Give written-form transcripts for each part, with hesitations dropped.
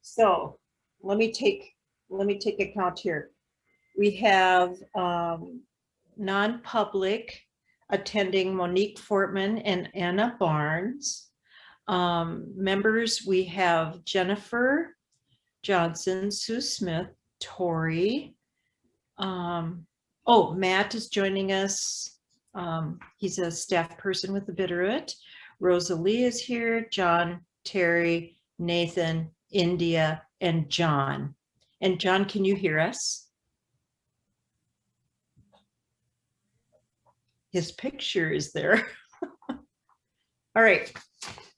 So let me take account here. We have non-public attending Monique Fortman and Anna Barnes. Members, we have Jennifer Johnson, Sue Smith, Tori. Oh, Matt is joining us. He's a staff person with the Bitterroot. Rosalie is here, John, Terry, Nathan, India, and John. And John, can you hear us? His picture is there. All right.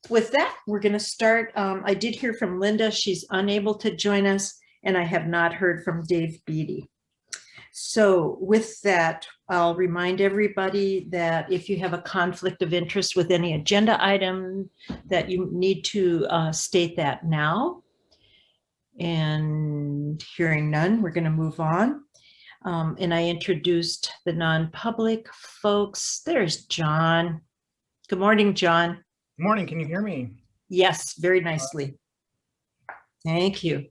With that, we're going to start. I did hear from Linda. She's unable to join us, and I have not heard from Dave Beatty. So with that, I'll remind everybody that if you have a conflict of interest with any agenda item, that you need to state that now. And hearing none, we're going to move on. And I introduced the non-public folks. There's John. Good morning, John. Good morning. Can you hear me? Yes, very nicely. Thank you.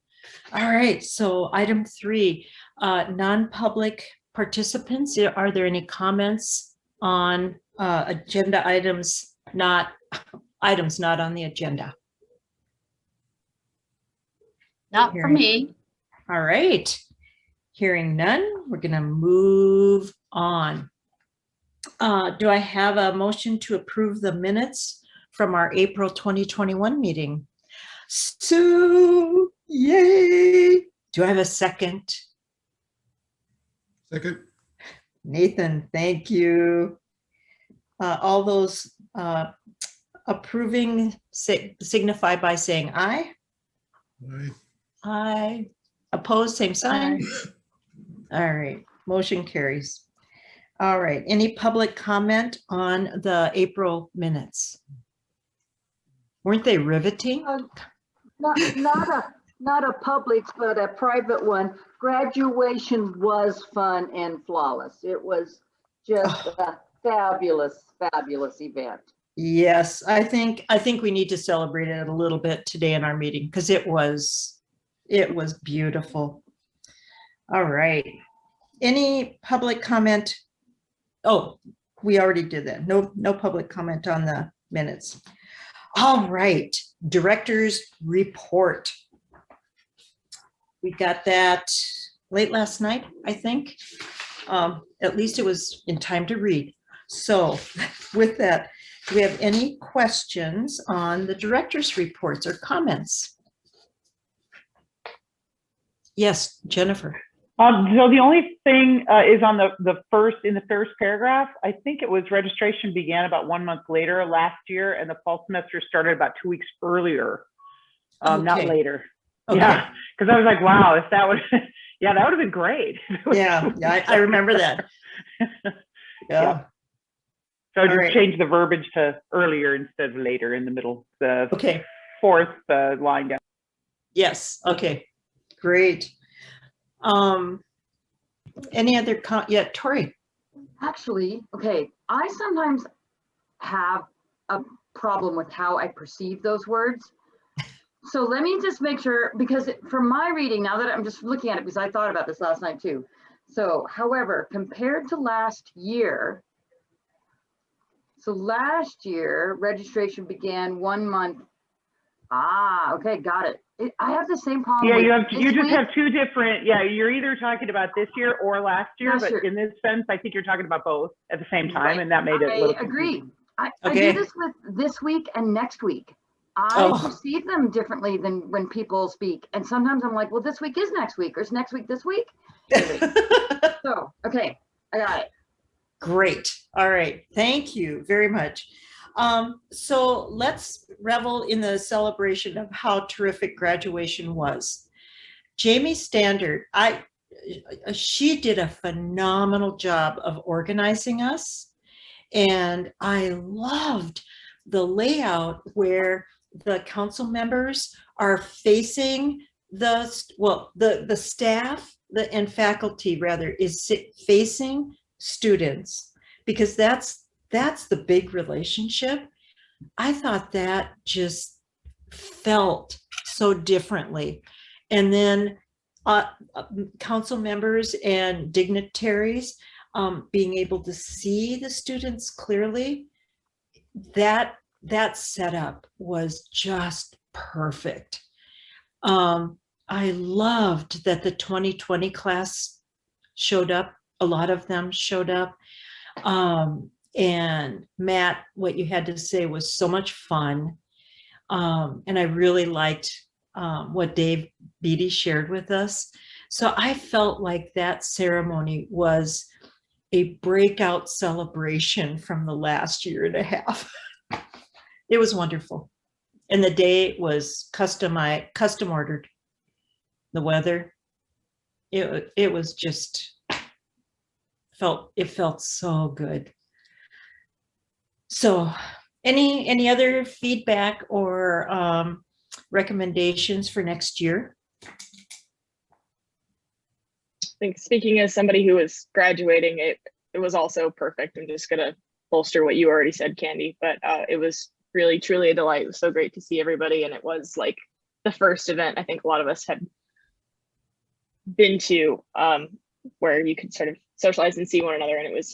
All right. So item 3, non-public participants. Are there any comments on agenda items not on the agenda? Not for me. All right. Hearing none, we're going to move on. Do I have a motion to approve the minutes from our April 2021 meeting? Sue, yay. Do I have a second? Second. Nathan, thank you. All those approving signify by saying aye. Aye. Aye. Opposed, same sign. All right, motion carries. All right, any public comment on the April minutes? Weren't they riveting? Not a public, but a private one. Graduation was fun and flawless. It was just a fabulous event. Yes, I think we need to celebrate it a little bit today in our meeting because it was beautiful. All right. Any public comment? Oh, we already did that. No public comment on the minutes. All right. Director's report. We got that late last night, I think. At least it was in time to read. So with that, do we have any questions on the director's reports or comments? Yes, Jennifer. So the only thing is on the first paragraph. I think it was registration began about 1 month later last year, and the fall semester started about 2 weeks earlier, not later. Okay. Yeah, because I was like, wow, if that would, yeah, that would have been great. Yeah, I remember that. Yeah. So I just changed the verbiage to earlier instead of later in the middle. The fourth line down. Yes. Okay. Great. Any other Tori? Actually, okay, I sometimes have a problem with how I perceive those words. So let me just make sure, because from my reading, now that I'm just looking at it, because I thought about this last night too. So, however, compared to last year, so last year, registration began 1 month. Okay, got it. I have the same problem. Yeah, you just have two different. Yeah, you're either talking about this year or last year, but in this sense, I think you're talking about both at the same time, and that made it a little confusing. I do this with this week and next week. I perceive them differently than when people speak, and sometimes I'm like, well, this week is next week, or is next week this week? So, okay, I got it. Great. All right. Thank you very much. So let's revel in the celebration of how terrific graduation was. Jamie Standard, she did a phenomenal job of organizing us. And I loved the layout where the council members are facing the staff, and faculty rather, is facing students, because that's the big relationship. I thought that just felt so differently. And then council members and dignitaries being able to see the students clearly, that setup was just perfect. I loved that the 2020 class showed up. A lot of them showed up. And Matt, what you had to say was so much fun. And I really liked what Dave Beatty shared with us. So I felt like that ceremony was a breakout celebration from the last year and a half. It was wonderful. And the day was custom ordered. The weather, it was just, it felt so good. So any other feedback or recommendations for next year? I think speaking as somebody who is graduating, it was also perfect. I'm just gonna bolster what you already said, Candy, but it was really truly a delight. It was so great to see everybody, and it was like the first event I think a lot of us had been to where you could sort of socialize and see one another, and it was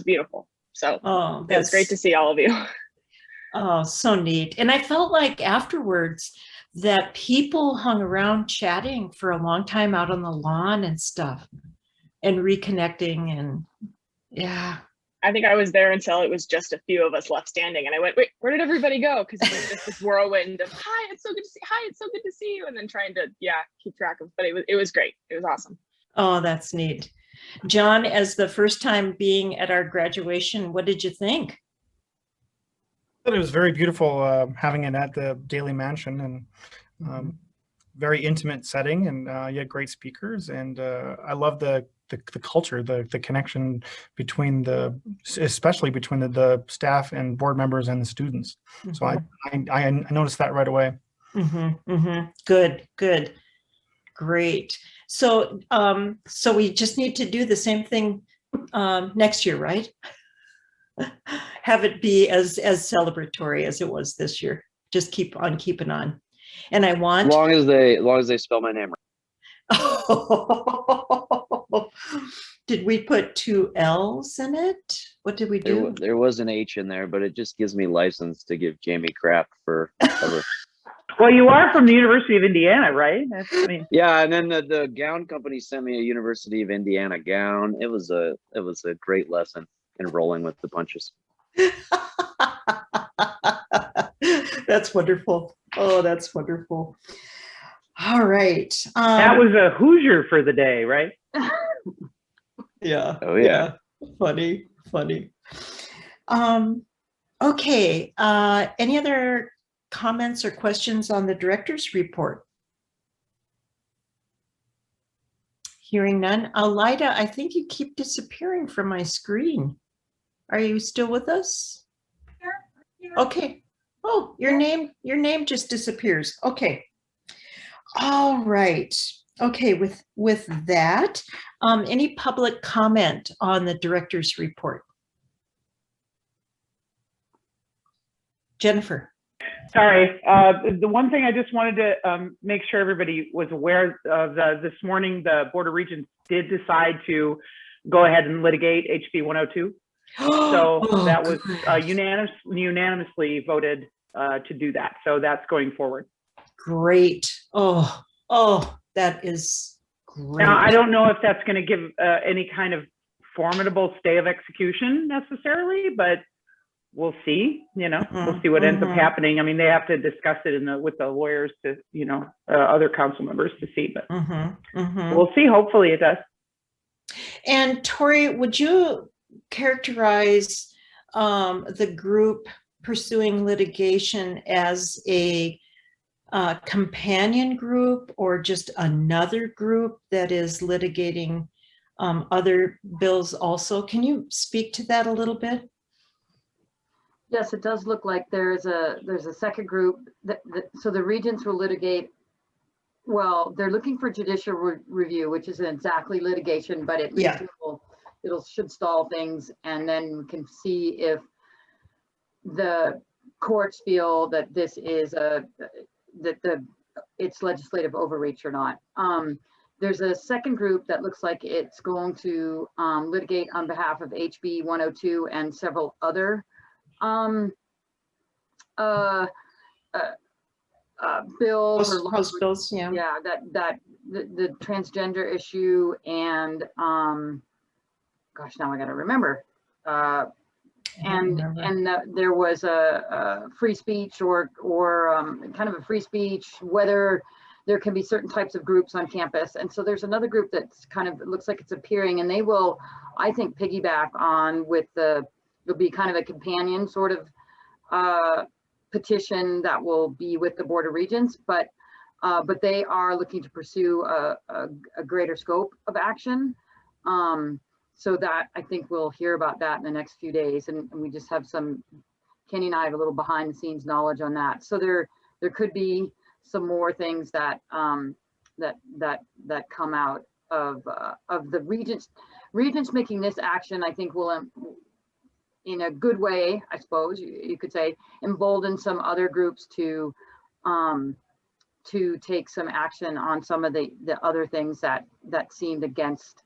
beautiful. So it was great to see all of you. Oh, so neat. And I felt like afterwards that people hung around chatting for a long time out on the lawn and stuff and reconnecting, and yeah. I think I was there until it was just a few of us left standing, and I went, wait, where did everybody go? Because it was just this whirlwind of, hi, it's so good to see, hi, it's so good to see you, and then trying to keep track of, but it was great. It was awesome. Oh, that's neat. John, as the first time being at our graduation, what did you think? It was very beautiful having it at the Daily Mansion, and very intimate setting, and you had great speakers, and I love the culture, the connection between especially between the staff and board members and the students. So I noticed that right away. Good, great. So so we just need to do the same thing next year, right? Have it be as celebratory as it was this year. Just keep on keeping on. And I want, as long as they spell my name right. Did we put 2 L's in it? What did we do? There was an H in there, but it just gives me license to give Jamie crap for cover. Well, you are from the University of Indiana, right? Yeah, and then the gown company sent me a University of Indiana gown. It was a great lesson in rolling with the punches. That's wonderful. Oh, that's wonderful. All right. That was a Hoosier for the day, right? Yeah. Oh yeah. Funny. Okay. Any other comments or questions on the director's report? Hearing none. Lyda, I think you keep disappearing from my screen. Are you still with us? Okay. Oh, your name just disappears. Okay. All right. Okay, with that, any public comment on the director's report? Jennifer. Sorry, the one thing I just wanted to make sure everybody was aware of, this morning, the Board of Regents did decide to go ahead and litigate HB 102. So that was unanimously voted to do that. So that's going forward. Great. Oh, that is great. Now, I don't know if that's going to give any kind of formidable stay of execution necessarily, but we'll see. We'll see what ends up happening. I mean, they have to discuss it with the lawyers to, other council members to see, but we'll see. Hopefully it does. And Tori, would you characterize the group pursuing litigation as a companion group or just another group that is litigating other bills also? Can you speak to that a little bit? Yes, it does look like there's a second group so the regents will litigate. Well, they're looking for judicial review, which isn't exactly litigation, but at least it should stall things, and then we can see if the courts feel that this is it's legislative overreach or not. There's a second group that looks like it's going to litigate on behalf of HB 102 and several other bills or House bills, yeah. yeah, the transgender issue and gosh, now I gotta remember. There was a free speech or kind of a free speech, whether there can be certain types of groups on campus. And so there's another group that's kind of, it looks like it's appearing, and they will, I think, piggyback on with it'll be kind of a companion sort of petition that will be with the Board of Regents, but they are looking to pursue a greater scope of action. So that I think we'll hear about that in the next few days, and we just have Kenny and I have a little behind the scenes knowledge on that. So there could be some more things that that come out of the regents making this action. I think will, in a good way, I suppose you could say, embolden some other groups to take some action on some of the other things that seemed against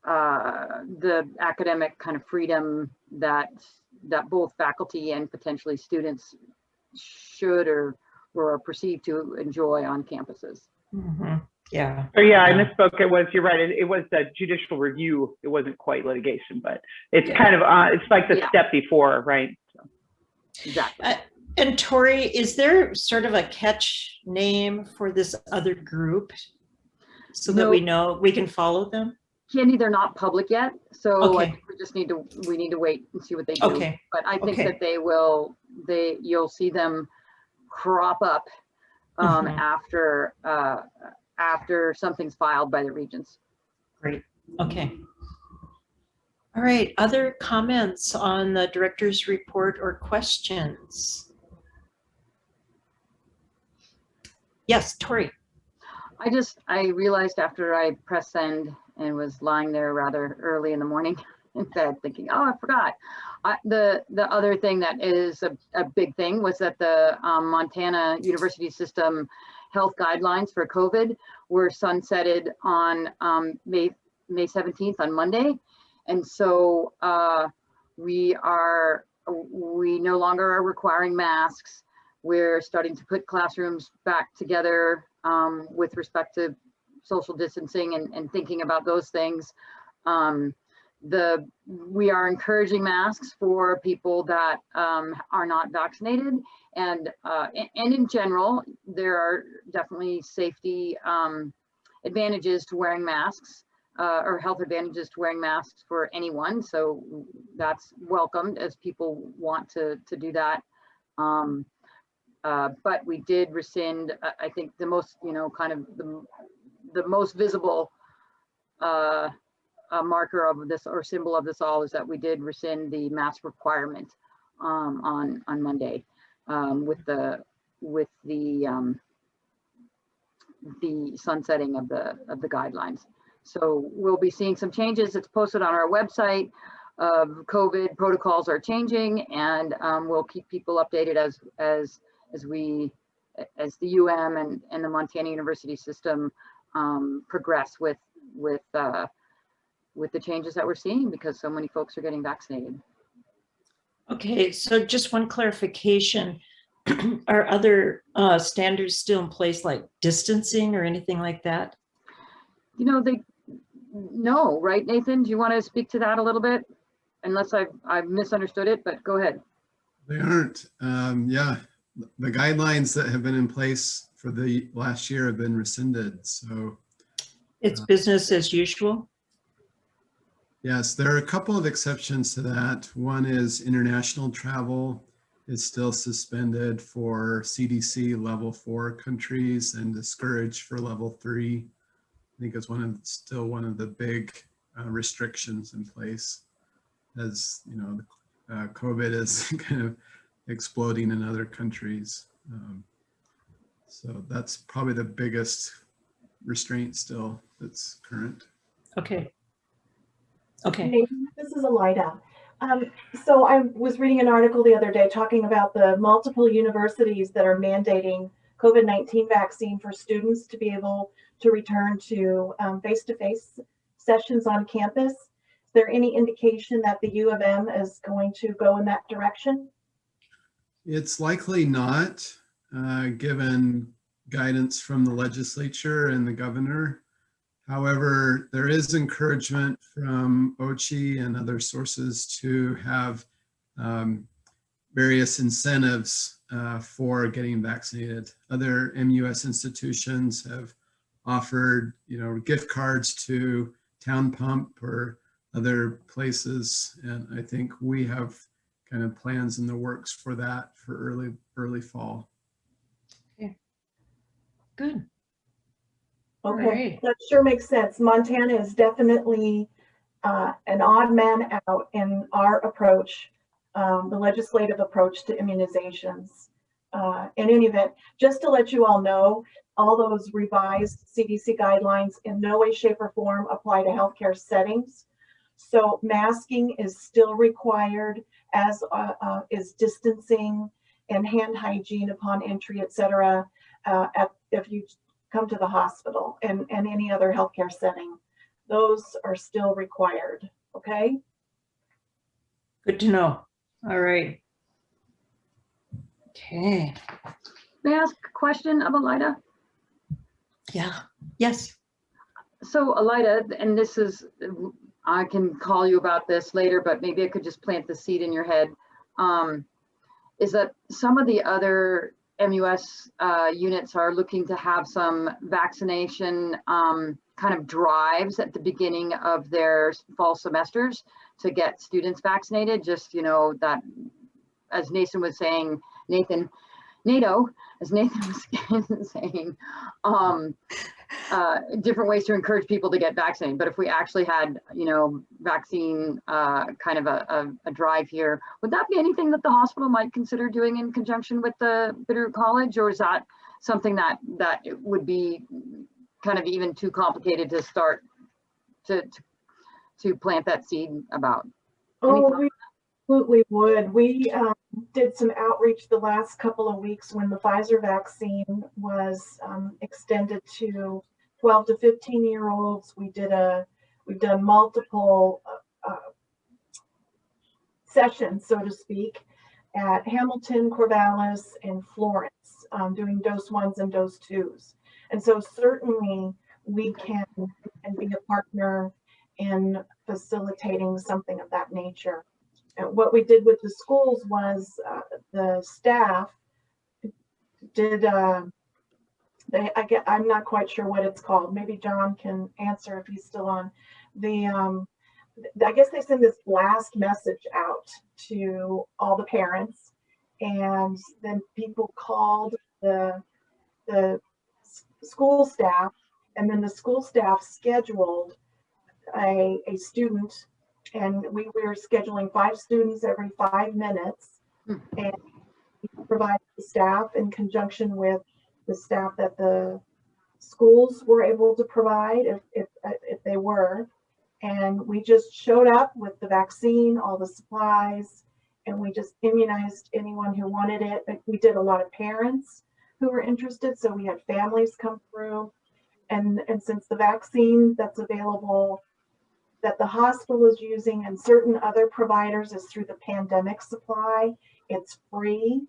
the academic kind of freedom that both faculty and potentially students should or are perceived to enjoy on campuses. Mm-hmm. Yeah. So yeah, I misspoke. You're right. It was a judicial review. It wasn't quite litigation, but it's kind of, it's like the step before, right? So. Exactly. And Tori, is there sort of a catch name for this other group so that we know we can follow them? Candy, they're not public yet, so Okay. I think we need to wait and see what they do. Okay. But I think that you'll see them crop up after something's filed by the regents. Great. Okay. All right. Other comments on the director's report or questions? Yes, Tori. I realized after I pressed send and was lying there rather early in the morning in bed thinking, oh, I forgot. The other thing that is a big thing was that the Montana University System health guidelines for COVID were sunsetted on May 17th on Monday. And so we no longer are requiring masks. We're starting to put classrooms back together with respect to social distancing and thinking about those things. We are encouraging masks for people that are not vaccinated, and in general, there are definitely safety advantages to wearing masks or health advantages to wearing masks for anyone. So that's welcomed as people want to do that. But we did rescind, I think the most, kind of the most visible marker of this or symbol of this all is that we did rescind the mask requirement on Monday with the sunsetting of the guidelines. So we'll be seeing some changes. It's posted on our website. COVID protocols are changing, and we'll keep people updated as the UM and the Montana University System progress with the changes that we're seeing because so many folks are getting vaccinated. Okay, so just one clarification. Are other standards still in place, like distancing or anything like that? No, right, Nathan? Do you want to speak to that a little bit? Unless I've misunderstood it, but go ahead. They aren't. Yeah, the guidelines that have been in place for the last year have been rescinded. So it's business as usual. Yes, there are a couple of exceptions to that. One is international travel is still suspended for CDC level 4 countries and discouraged for level 3. I think it's still one of the big restrictions in place, as COVID is kind of exploding in other countries. So that's probably the biggest restraint still that's current. Okay. Okay. This is Elida. So I was reading an article the other day talking about the multiple universities that are mandating COVID-19 vaccine for students to be able to return to face-to-face sessions on campus. Is there any indication that the U of M is going to go in that direction? It's likely not, given guidance from the legislature and the governor. However, there is encouragement from OCHI and other sources to have various incentives for getting vaccinated. Other MUS institutions have offered, gift cards to Town Pump or other places, and I think we have kind of plans in the works for that for early fall. Good. Okay, Right. that sure makes sense. Montana is definitely an odd man out in our approach, the legislative approach to immunizations. In any event, just to let you all know, all those revised CDC guidelines in no way, shape, or form apply to healthcare settings. So masking is still required, as is distancing and hand hygiene upon entry, et cetera, if you come to the hospital and any other healthcare setting. Those are still required, okay? Good to know. All right. Okay. May I ask a question of Elida? Yeah. Yes. So Elida, and this is, I can call you about this later, but maybe I could just plant the seed in your head. Is that some of the other MUS units are looking to have some vaccination kind of drives at the beginning of their fall semesters to get students vaccinated. Just, that, as Nathan was saying, as Nathan was saying, different ways to encourage people to get vaccinated. But if we actually had, vaccine kind of a drive here, would that be anything that the hospital might consider doing in conjunction with the Bitterroot College, or is that something that would be kind of even too complicated to start to plant that seed about? Oh, we absolutely would. We did some outreach the last couple of weeks when the Pfizer vaccine was extended to 12 to 15-year-olds. We've done multiple sessions, so to speak, at Hamilton, Corvallis, and Florence, doing dose ones and dose twos. And so certainly we can and be a partner in facilitating something of that nature. And what we did with the schools was the staff did, I'm not quite sure what it's called. Maybe John can answer if he's still on. I guess they send this blast message out to all the parents, and then people called the school staff, and then the school staff scheduled a student, and we were scheduling 5 students every 5 minutes, and provide the staff in conjunction with the staff that the schools were able to provide if they were. And we just showed up with the vaccine, all the supplies, and we just immunized anyone who wanted it. But we did a lot of parents who were interested, so we had families come through. And since the vaccine that's available that the hospital is using and certain other providers is through the pandemic supply, it's free.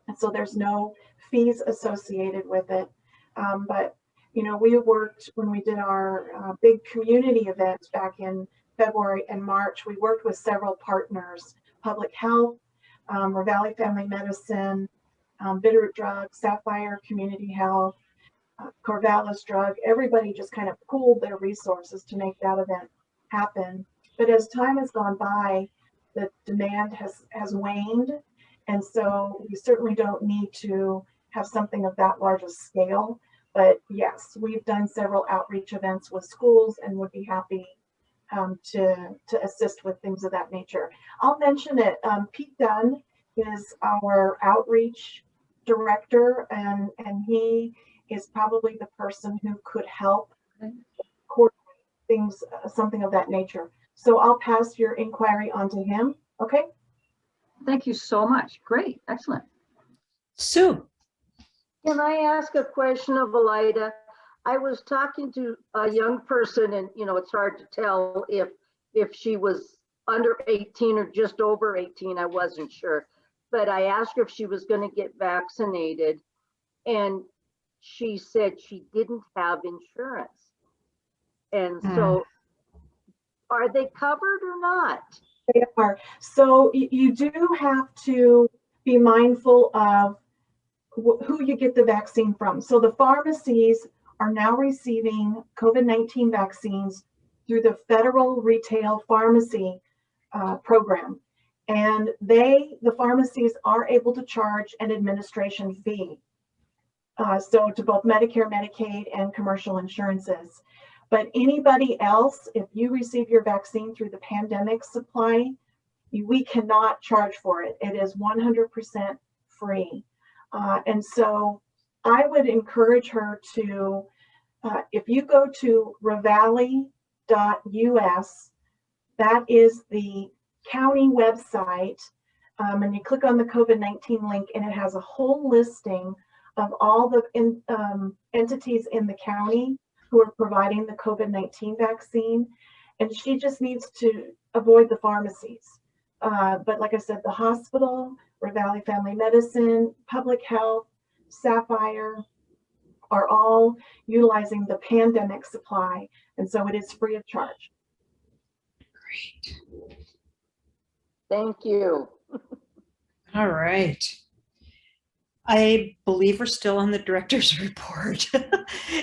And so there's no fees associated with it. But we worked when we did our big community events back in February and March. We worked with several partners: Public Health, Ravalli Family Medicine, Bitterroot Drug, Sapphire Community Health, Corvallis Drug. Everybody just kind of pooled their resources to make that event happen. But as time has gone by, the demand has waned, and so we certainly don't need to have something of that large a scale. But yes, we've done several outreach events with schools and would be happy to assist with things of that nature. I'll mention it. Pete Dunn is our outreach director, and he is probably the person who could help coordinate things, something of that nature. So I'll pass your inquiry on to him. Okay. Thank you so much. Great, excellent. Sue. Can I ask a question of Elida? I was talking to a young person and, you know, it's hard to tell if she was under 18 or just over 18. I wasn't sure. But I asked her if she was going to get vaccinated and she said she didn't have insurance. And so are they covered or not? They are. So you do have to be mindful of who you get the vaccine from. So the pharmacies are now receiving COVID-19 vaccines through the federal retail pharmacy program. And the pharmacies are able to charge an administration fee. So to both Medicare, Medicaid, and commercial insurances. But anybody else, if you receive your vaccine through the pandemic supply, we cannot charge for it. It is 100% free. And so I would encourage her to, if you go to ravalli.us, that is the county website, and you click on the COVID-19 link and it has a whole listing of all the entities in the county who are providing the COVID-19 vaccine. And she just needs to avoid the pharmacies. But like I said, the hospital, Ravalli Family Medicine, Public Health, Sapphire are all utilizing the pandemic supply. And so it is free of charge. Great. Thank you. All right. I believe we're still on the director's report.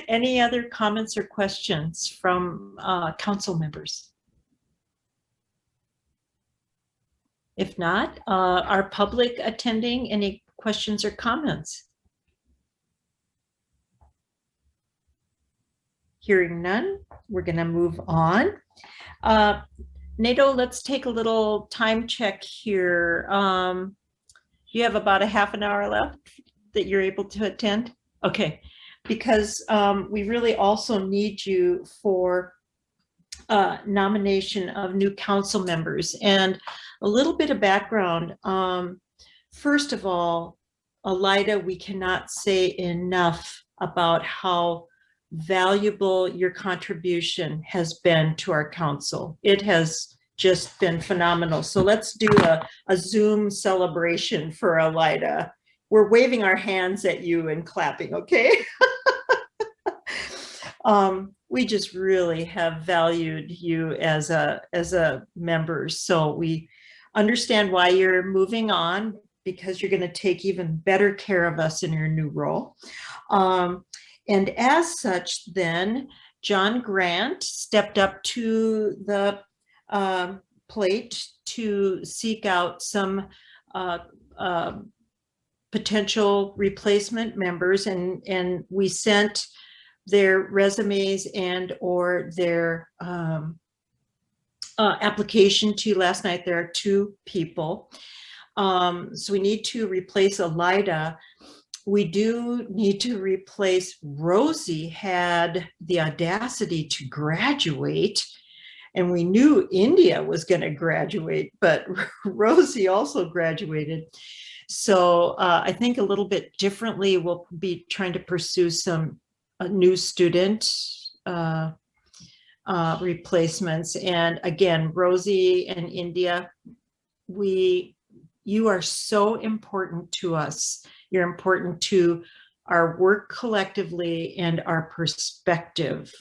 Any other comments or questions from council members? If not, are public attending? Any questions or comments? Hearing none, we're going to move on. Nato, let's take a little time check here. You have about a half an hour left that you're able to attend? Okay, because we really also need you for nomination of new council members. And a little bit of background. First of all, Elida, we cannot say enough about how valuable your contribution has been to our council. It has just been phenomenal. So let's do a Zoom celebration for Elida. We're waving our hands at you and clapping, okay? We just really have valued you as a member. So we understand why you're moving on, because you're going to take even better care of us in your new role. And as such, then, John Grant stepped up to the plate to seek out some potential replacement members, and we sent their resumes and or their application to you last night. There are 2 people. So we need to replace Elida. We do need to replace Rosie. Had the audacity to graduate, and we knew India was going to graduate, but Rosie also graduated. So I think a little bit differently, we'll be trying to pursue some new student replacements. And again, Rosie and India, you are so important to us. You're important to our work collectively and our perspective,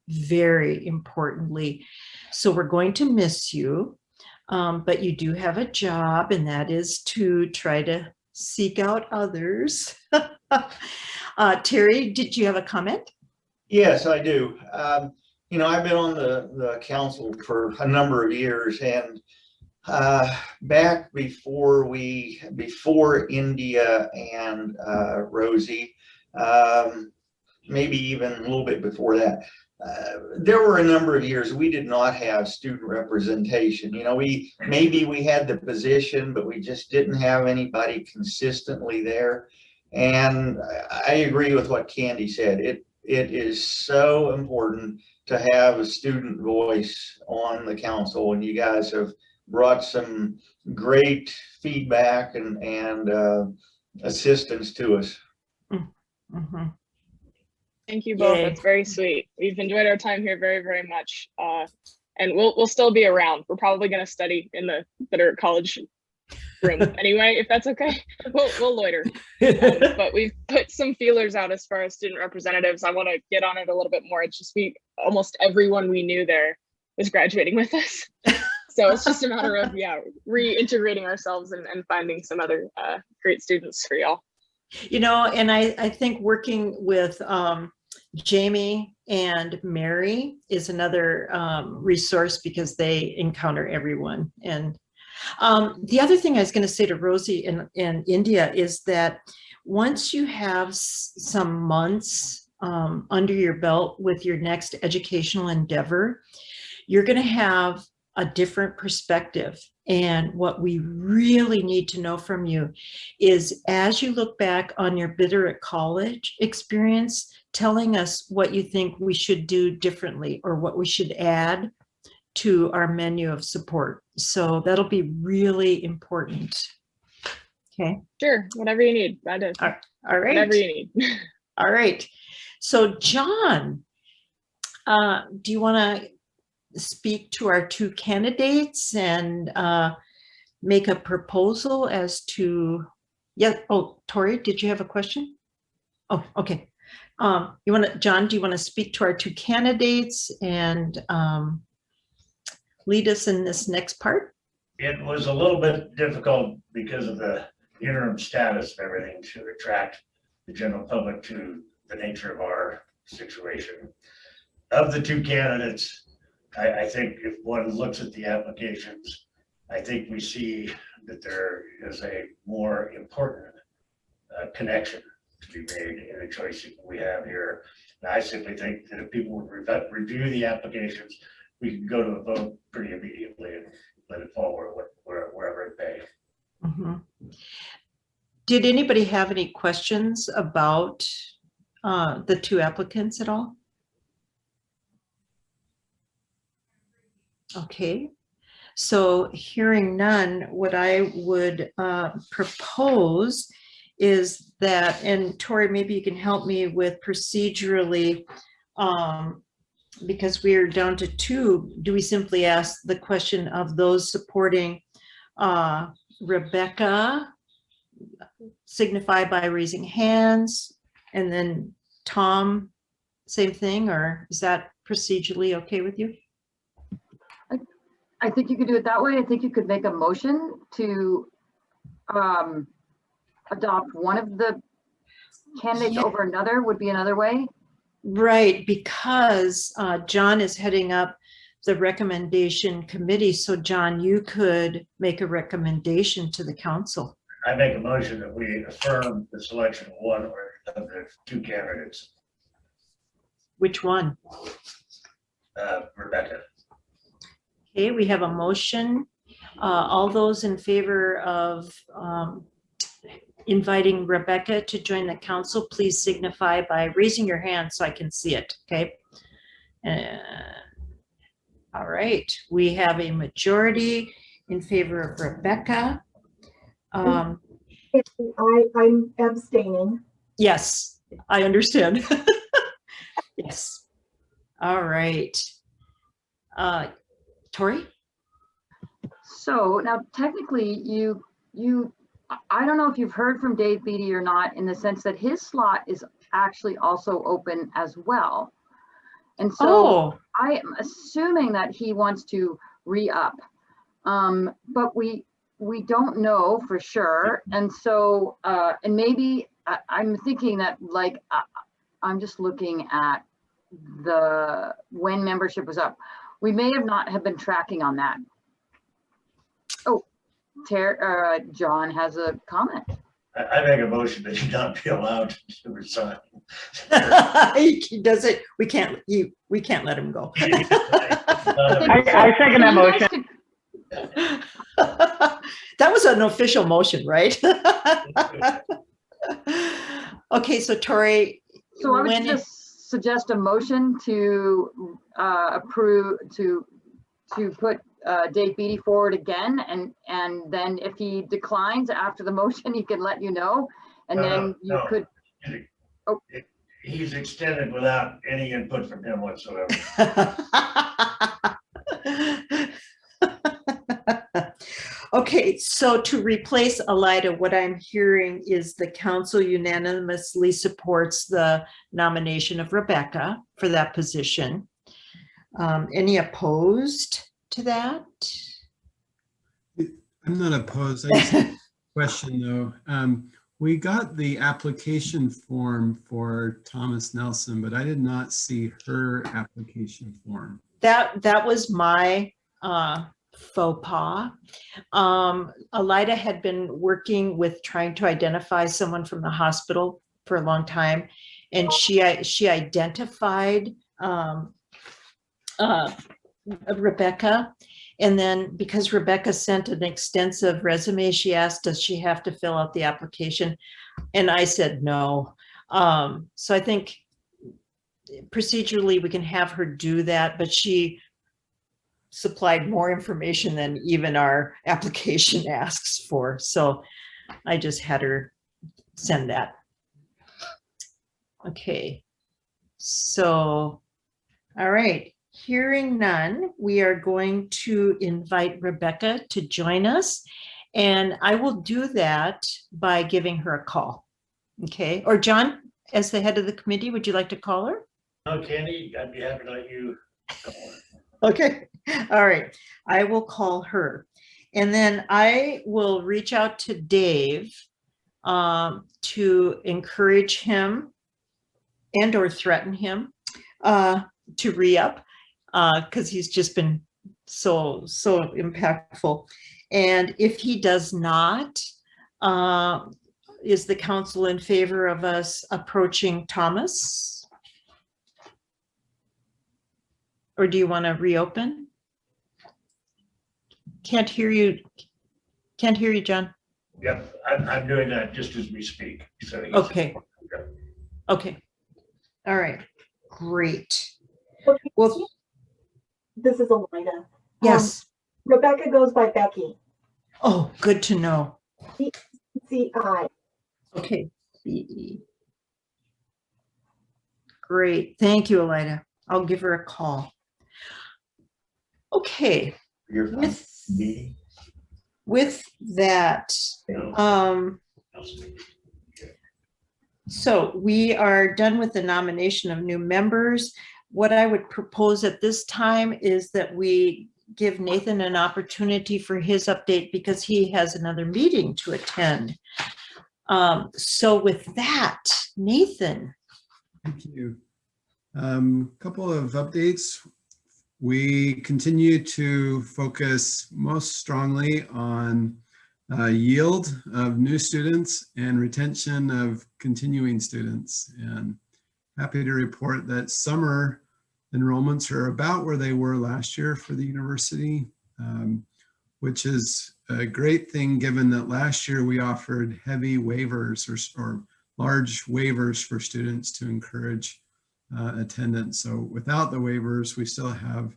very importantly. So we're going to miss you, but you do have a job, and that is to try to seek out others. Terry, did you have a comment? Yes, I do. You know, I've been on the council for a number of years, and back before India and Rosie, maybe even a little bit before that, there were a number of years we did not have student representation. You know, maybe we had the position, but we just didn't have anybody consistently there. And I agree with what Candy said. it is so important to have a student voice on the council, and you guys have brought some great feedback and assistance to us. Mhm. Thank you both. Yay. That's very sweet. We've enjoyed our time here very, very much. And we'll still be around. We're probably going to study in the Bitterroot College room anyway, if that's okay. We'll loiter. But we've put some feelers out as far as student representatives. I want to get on it a little bit more. It's just almost everyone we knew there was graduating with us. So it's just a matter of, reintegrating ourselves and finding some other great students for y'all. You know, and I think working with Jamie and Mary is another resource because they encounter everyone. And the other thing I was going to say to Rosie in India is that once you have some months under your belt with your next educational endeavor, you're going to have a different perspective. And what we really need to know from you is, as you look back on your Bitterroot College experience, telling us what you think we should do differently or what we should add to our menu of support. So that'll be really important. Okay. Sure, whatever you need. All right. Whatever you need. All right. So John, do you want to speak to our two candidates and make a proposal as to, Tori, did you have a question? Oh, okay. John, do you want to speak to our two candidates and lead us in this next part? It was a little bit difficult because of the interim status of everything to attract the general public to the nature of our situation. Of the two candidates, I think if one looks at the applications, I think we see that there is a more important connection to be made in the choice we have here. And I simply think that if people would review the applications, we can go to a vote pretty immediately and let it fall wherever it may. Mm-hmm. Did anybody have any questions about the two applicants at all? Okay, so hearing none, what I would propose is that, and Tori, maybe you can help me with procedurally, because we're down to two, do we simply ask the question of those supporting Rebecca, signify by raising hands, and then Tom, same thing, or is that procedurally okay with you? I think you could do it that way. I think you could make a motion to adopt one of the candidates over another would be another way. Right, because John is heading up the recommendation committee. So John, you could make a recommendation to the council. I make a motion that we affirm the selection of one or of the two candidates. Which one? Rebecca. Okay, we have a motion. All those in favor of inviting Rebecca to join the council, please signify by raising your hand so I can see it, okay? All right, we have a majority in favor of Rebecca. I'm abstaining. Yes, I understand. Yes. All right. Tori? So now technically I don't know if you've heard from Dave Beatty or not, in the sense that his slot is actually also open as well. And so I am assuming that he wants to re-up, but we don't know for sure. And so, and maybe I'm thinking that, like, I'm just looking at when membership was up. We may not have been tracking on that. Oh, John has a comment. I make a motion that he not be allowed to resign. He does it. We can't let him go. I second that motion. That was an official motion, right? Okay, so Tori. So I would just suggest a motion to approve, to put Dave Beatty forward again, and then if he declines after the motion, he can let you know, and then you no. could. Oh. He's extended without any input from him whatsoever. Okay, so to replace Elida, what I'm hearing is the council unanimously supports the nomination of Rebecca for that position. Any opposed to that? I'm not opposed. I just have a question though. We got the application form for Thomas Nelson, but I did not see her application form. That was my faux pas. Elida had been working with trying to identify someone from the hospital for a long time, and she identified Rebecca. And then because Rebecca sent an extensive resume, she asked, does she have to fill out the application? And I said no. So I think procedurally we can have her do that, but she supplied more information than even our application asks for. So I just had her send that. Okay. So, all right. Hearing none, we are going to invite Rebecca to join us, and I will do that by giving her a call. Okay. Or John, as the head of the committee, would you like to call her? No, Candy, I'd be happy to let you go. Okay. All right. I will call her. And then I will reach out to Dave to encourage him and or threaten him to re-up because he's just been so impactful. And if he does not, is the council in favor of us approaching Thomas? Or do you want to reopen? Can't hear you. Can't hear you, John. Yep, I'm doing that just as we speak. So Okay. Okay. All right. Great. Okay. Well, This is Elida. yes. Rebecca goes by Becky. Oh, good to know. CI. Okay. BE. Great. Thank you, Elida. I'll give her a call. Okay. With that, so we are done with the nomination of new members. What I would propose at this time is that we give Nathan an opportunity for his update because he has another meeting to attend. So with that, Nathan. Thank you. Couple of updates. We continue to focus most strongly on yield of new students and retention of continuing students. And happy to report that summer enrollments are about where they were last year for the university, which is a great thing given that last year we offered heavy waivers or large waivers for students to encourage attendance. So without the waivers, we still have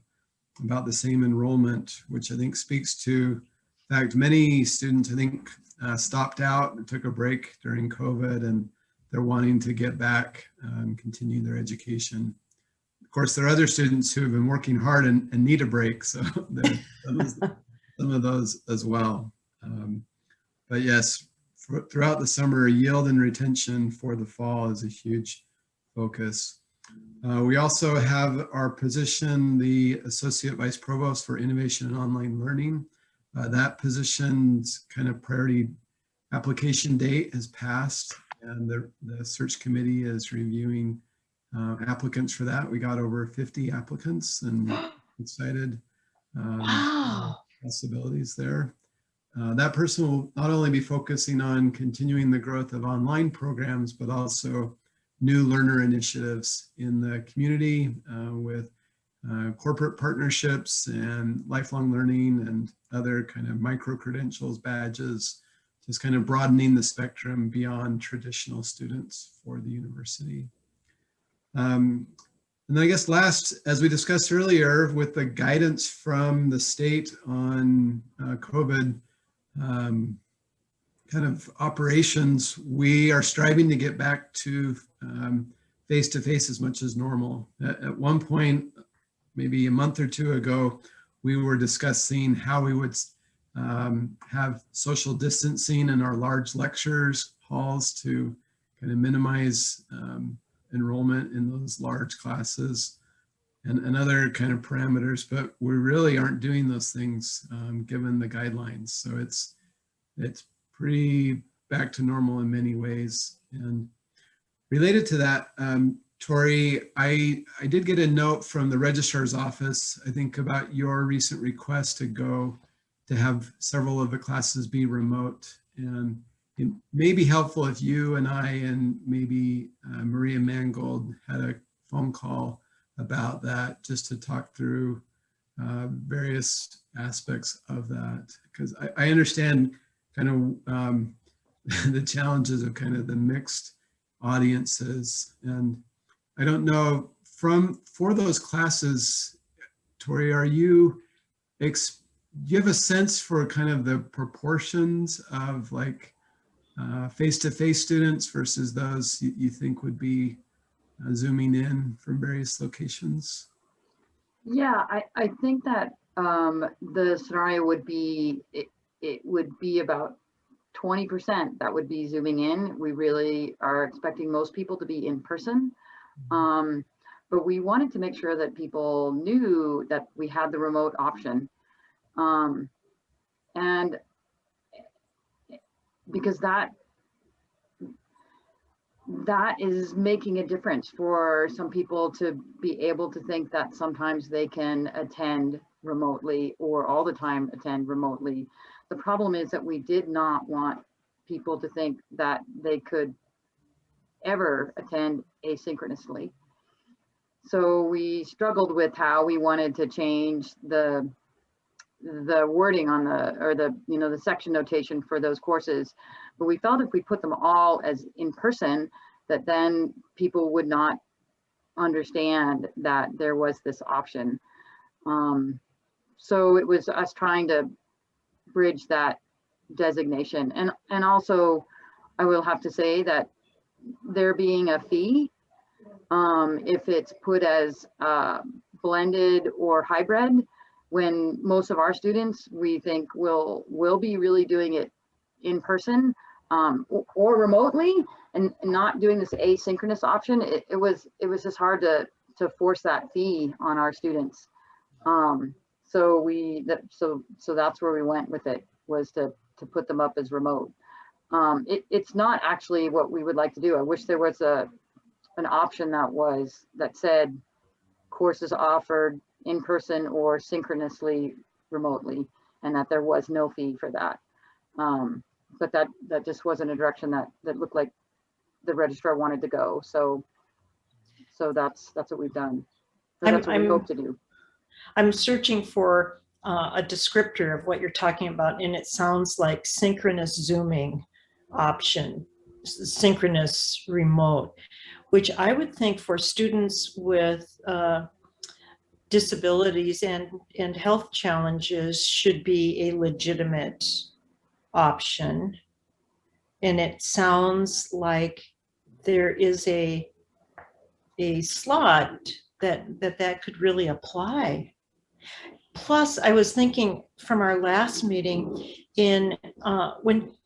about the same enrollment, which I think speaks to the fact many students, I think, stopped out and took a break during COVID, and they're wanting to get back and continue their education. Of course, there are other students who have been working hard and need a break, so there's some of those as well. But yes, throughout the summer, yield and retention for the fall is a huge focus. We also have our position, the Associate Vice Provost for Innovation and Online Learning. That position's kind of priority application date has passed, and the search committee is reviewing applicants for that. We got over 50 applicants and excited possibilities there. That person will not only be focusing on continuing the growth of online programs, but also new learner initiatives in the community with corporate partnerships and lifelong learning and other kind of micro-credentials, badges, just kind of broadening the spectrum beyond traditional students for the university. And I guess last, as we discussed earlier, with the guidance from the state on COVID kind of operations, we are striving to get back to face-to-face as much as normal. At one point, maybe a month or two ago, we were discussing how we would have social distancing in our large lectures halls to kind of minimize enrollment in those large classes and other kind of parameters, but we really aren't doing those things given the guidelines. So it's pretty back to normal in many ways. And related to that, Tori, I did get a note from the registrar's office, I think, about your recent request to have several of the classes be remote. And it may be helpful if you and I and maybe Maria Mangold had a phone call about that, just to talk through various aspects of that. Because I understand kind of the challenges of kind of the mixed audiences. And I don't know, for those classes, Tori, do you have a sense for kind of the proportions of like face-to-face students versus those you think would be zooming in from various locations? Yeah, I think that the scenario would be, it would be about 20% that would be zooming in. We really are expecting most people to be in person. But we wanted to make sure that people knew that we had the remote option. And because that is making a difference for some people to be able to think that sometimes they can attend remotely or all the time attend remotely. The problem is that we did not want people to think that they could ever attend asynchronously. So we struggled with how we wanted to change the wording on the section notation for those courses. But we felt if we put them all as in person, that then people would not understand that there was this option. So it was us trying to bridge that designation. And also, I will have to say that there being a fee, if it's put as blended or hybrid, when most of our students, we think will be really doing it in person or remotely and not doing this asynchronous option, it was just hard to force that fee on our students. So that's where we went with it, was to put them up as remote. It's not actually what we would like to do. I wish there was an option that said courses offered in person or synchronously remotely, and that there was no fee for that. But that just wasn't a direction that looked like the registrar wanted to go. So that's what we've done. So that's what we hope to do. I'm searching for a descriptor of what you're talking about, and it sounds like synchronous Zooming option, synchronous remote, which I would think for students with disabilities and health challenges should be a legitimate option. And it sounds like there is a slot that could really apply. Plus, I was thinking from our last meeting,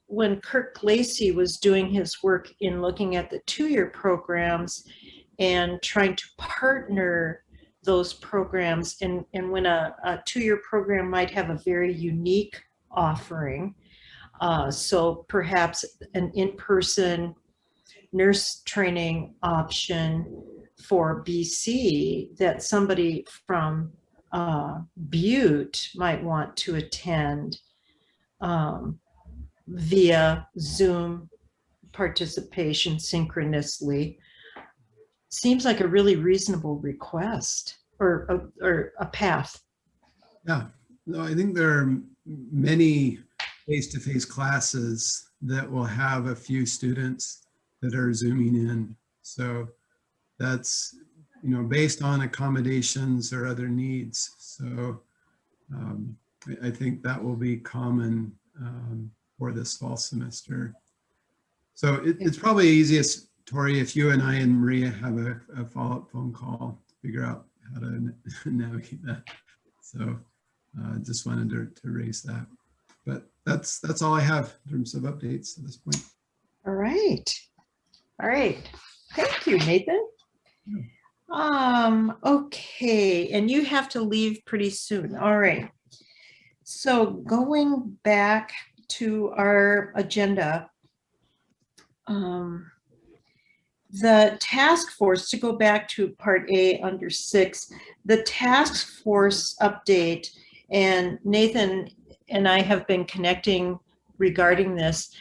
when Kirk Lacey was doing his work in looking at the 2-year programs and trying to partner those programs, and when a 2-year program might have a very unique offering, so perhaps an in-person nurse training option for BC that somebody from Butte might want to attend via Zoom participation synchronously, seems like a really reasonable request or a path. Yeah, no, I think there are many face-to-face classes that will have a few students that are Zooming in. So that's, based on accommodations or other needs. So I think that will be common for this fall semester. So it's probably easiest, Tori, if you and I and Maria have a follow-up phone call to figure out how to navigate that. So just wanted to raise that. But that's all I have in terms of updates at this point. All right. All right. Thank you, Nathan. Okay, and you have to leave pretty soon. All right. So going back to our agenda, the task force, to go back to part A under 6, the task force update, and Nathan and I have been connecting regarding this.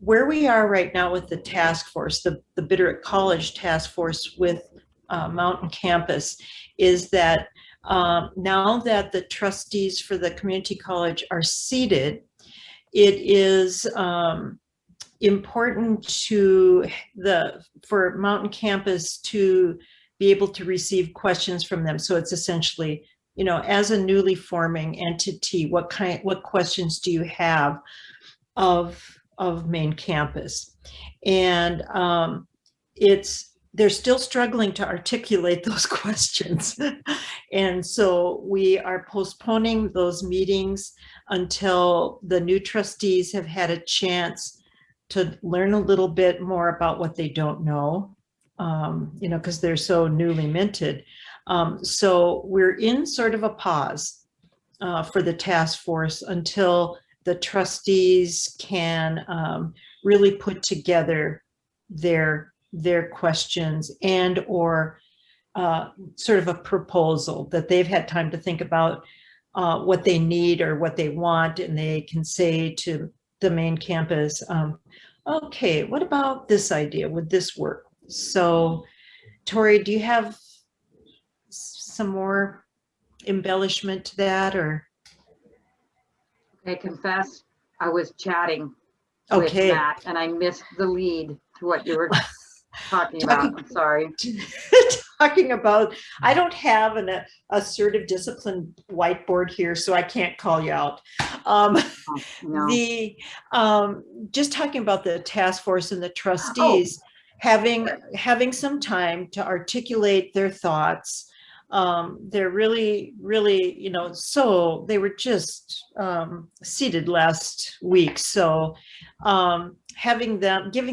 Where we are right now with the task force, the Bitterroot College task force with Mountain Campus, is that now that the trustees for the community college are seated, it is important for Mountain Campus to be able to receive questions from them. So it's essentially, as a newly forming entity, what questions do you have of main campus? And they're still struggling to articulate those questions. And so we are postponing those meetings until the new trustees have had a chance to learn a little bit more about what they don't know, because they're so newly minted. So we're in sort of a pause for the task force until the trustees can really put together their questions and or sort of a proposal that they've had time to think about what they need or what they want, and they can say to the main campus, okay, what about this idea? Would this work? So, Tori, do you have some more embellishment to that, or? I confess, I was chatting with Matt and I missed the lead to what you were talking about. I'm sorry. Talking about, I don't have an assertive discipline whiteboard here, so I can't call you out. No. Just talking about the task force and the trustees having some time to articulate their thoughts. They're really, so they were just seated last week. So giving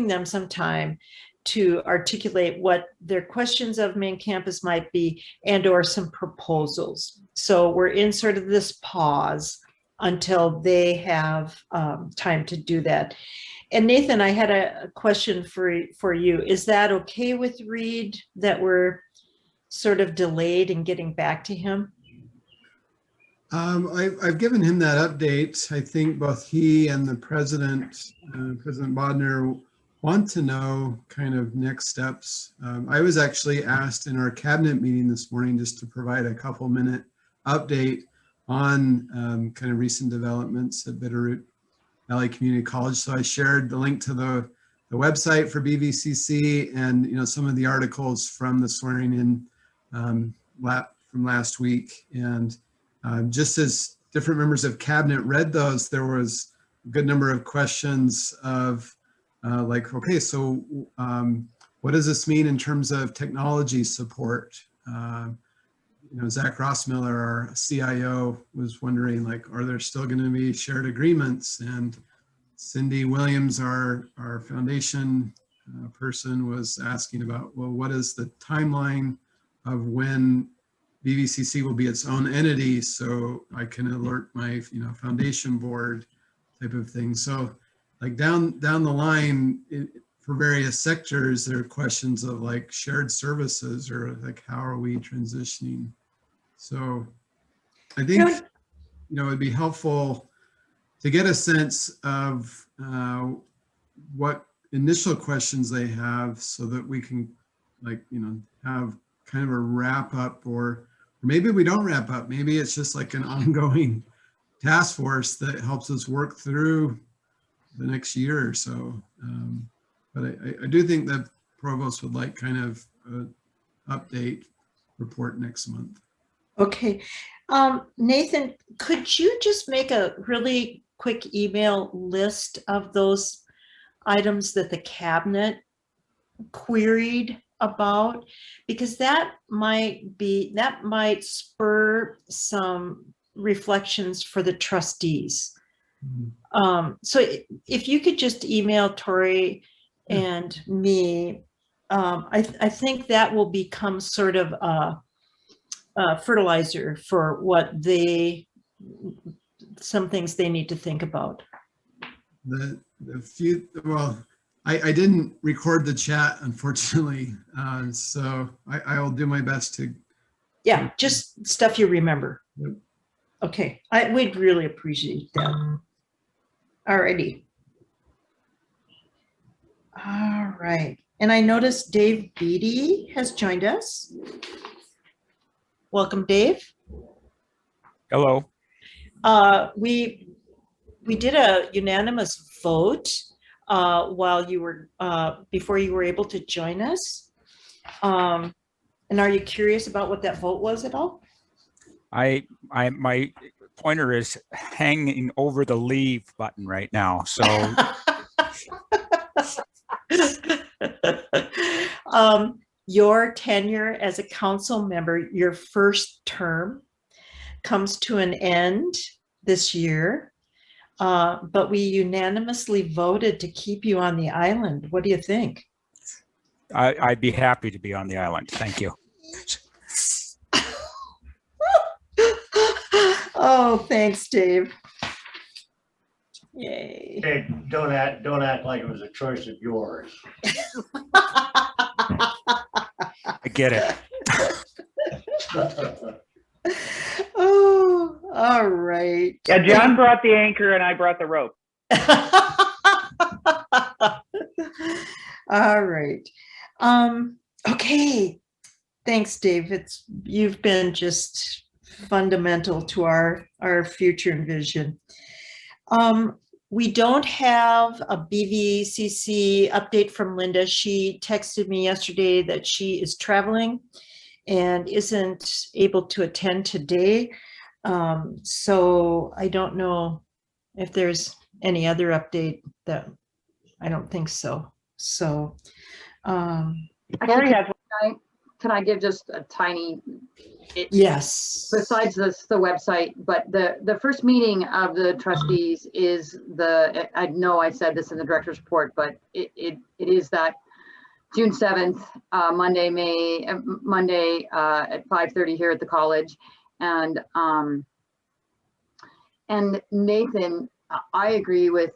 them some time to articulate what their questions of main campus might be and or some proposals. So we're in sort of this pause until they have time to do that. And Nathan, I had a question for you. Is that okay with Reed that we're sort of delayed in getting back to him? I've given him that update. I think both he and the President Bodner, want to know kind of next steps. I was actually asked in our cabinet meeting this morning just to provide a couple-minute update on kind of recent developments at Bitterroot Valley Community College. So I shared the link to the website for BVCC and some of the articles from the swearing in from last week. And just as different members of cabinet read those, there was a good number of questions of okay, so what does this mean in terms of technology support? Zach Rossmiller, our CIO, was wondering, are there still going to be shared agreements? And Cindy Williams, our foundation person, was asking about, well, what is the timeline of when BVCC will be its own entity so I can alert my foundation board type of thing. So down the line for various sectors, there are questions of shared services or how are we transitioning? So I think it'd be helpful to get a sense of what initial questions they have so that we can have kind of a wrap up, or maybe we don't wrap up. Maybe it's just an ongoing task force that helps us work through the next year or so. But I do think that Provost would like kind of update report next month. Okay. Nathan, could you just make a really quick email list of those items that the cabinet queried about? Because that might spur some reflections for the trustees. So if you could just email Tori and me, I think that will become sort of a fertilizer for what some things they need to think about. Well, I didn't record the chat, unfortunately, so I'll do my best to. Yeah, just stuff you remember. Yep. Okay, we'd really appreciate that. Alrighty. All right, and I noticed Dave Beatty has joined us. Welcome, Dave. Hello. We did a unanimous vote while you were before you were able to join us. And are you curious about what that vote was at all? My pointer is hanging over the leave button right now. So your tenure as a council member, your first term, comes to an end this year, but we unanimously voted to keep you on the island. What do you think? I'd be happy to be on the island. Thank you. Oh, thanks, Dave. Yay. Hey, don't act like it was a choice of yours. I get it. Oh, all right. Yeah, John brought the anchor and I brought the rope. All right. Okay. Thanks, Dave. You've been just fundamental to our future and vision. We don't have a BVCC update from Linda. She texted me yesterday that she is traveling and isn't able to attend today. So I don't know if there's any other update. That I don't think so. So Tori has Can I give just a tiny? Yes. Besides this, the website, but the first meeting of the trustees is I know I said this in the director's report, but it is that June 7th, Monday at 5:30 here at the college. And Nathan, I agree with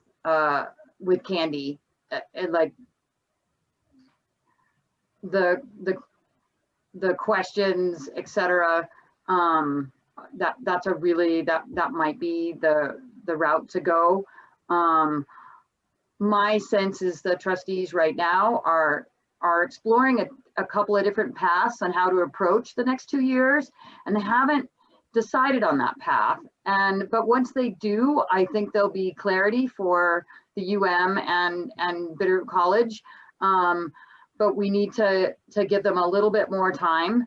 Candy, like the questions, etc. That's a really that might be the route to go. My sense is the trustees right now are exploring a couple of different paths on how to approach the next 2 years, and they haven't decided on that path. But once they do, I think there'll be clarity for the UM and Bitterroot College. But we need to give them a little bit more time,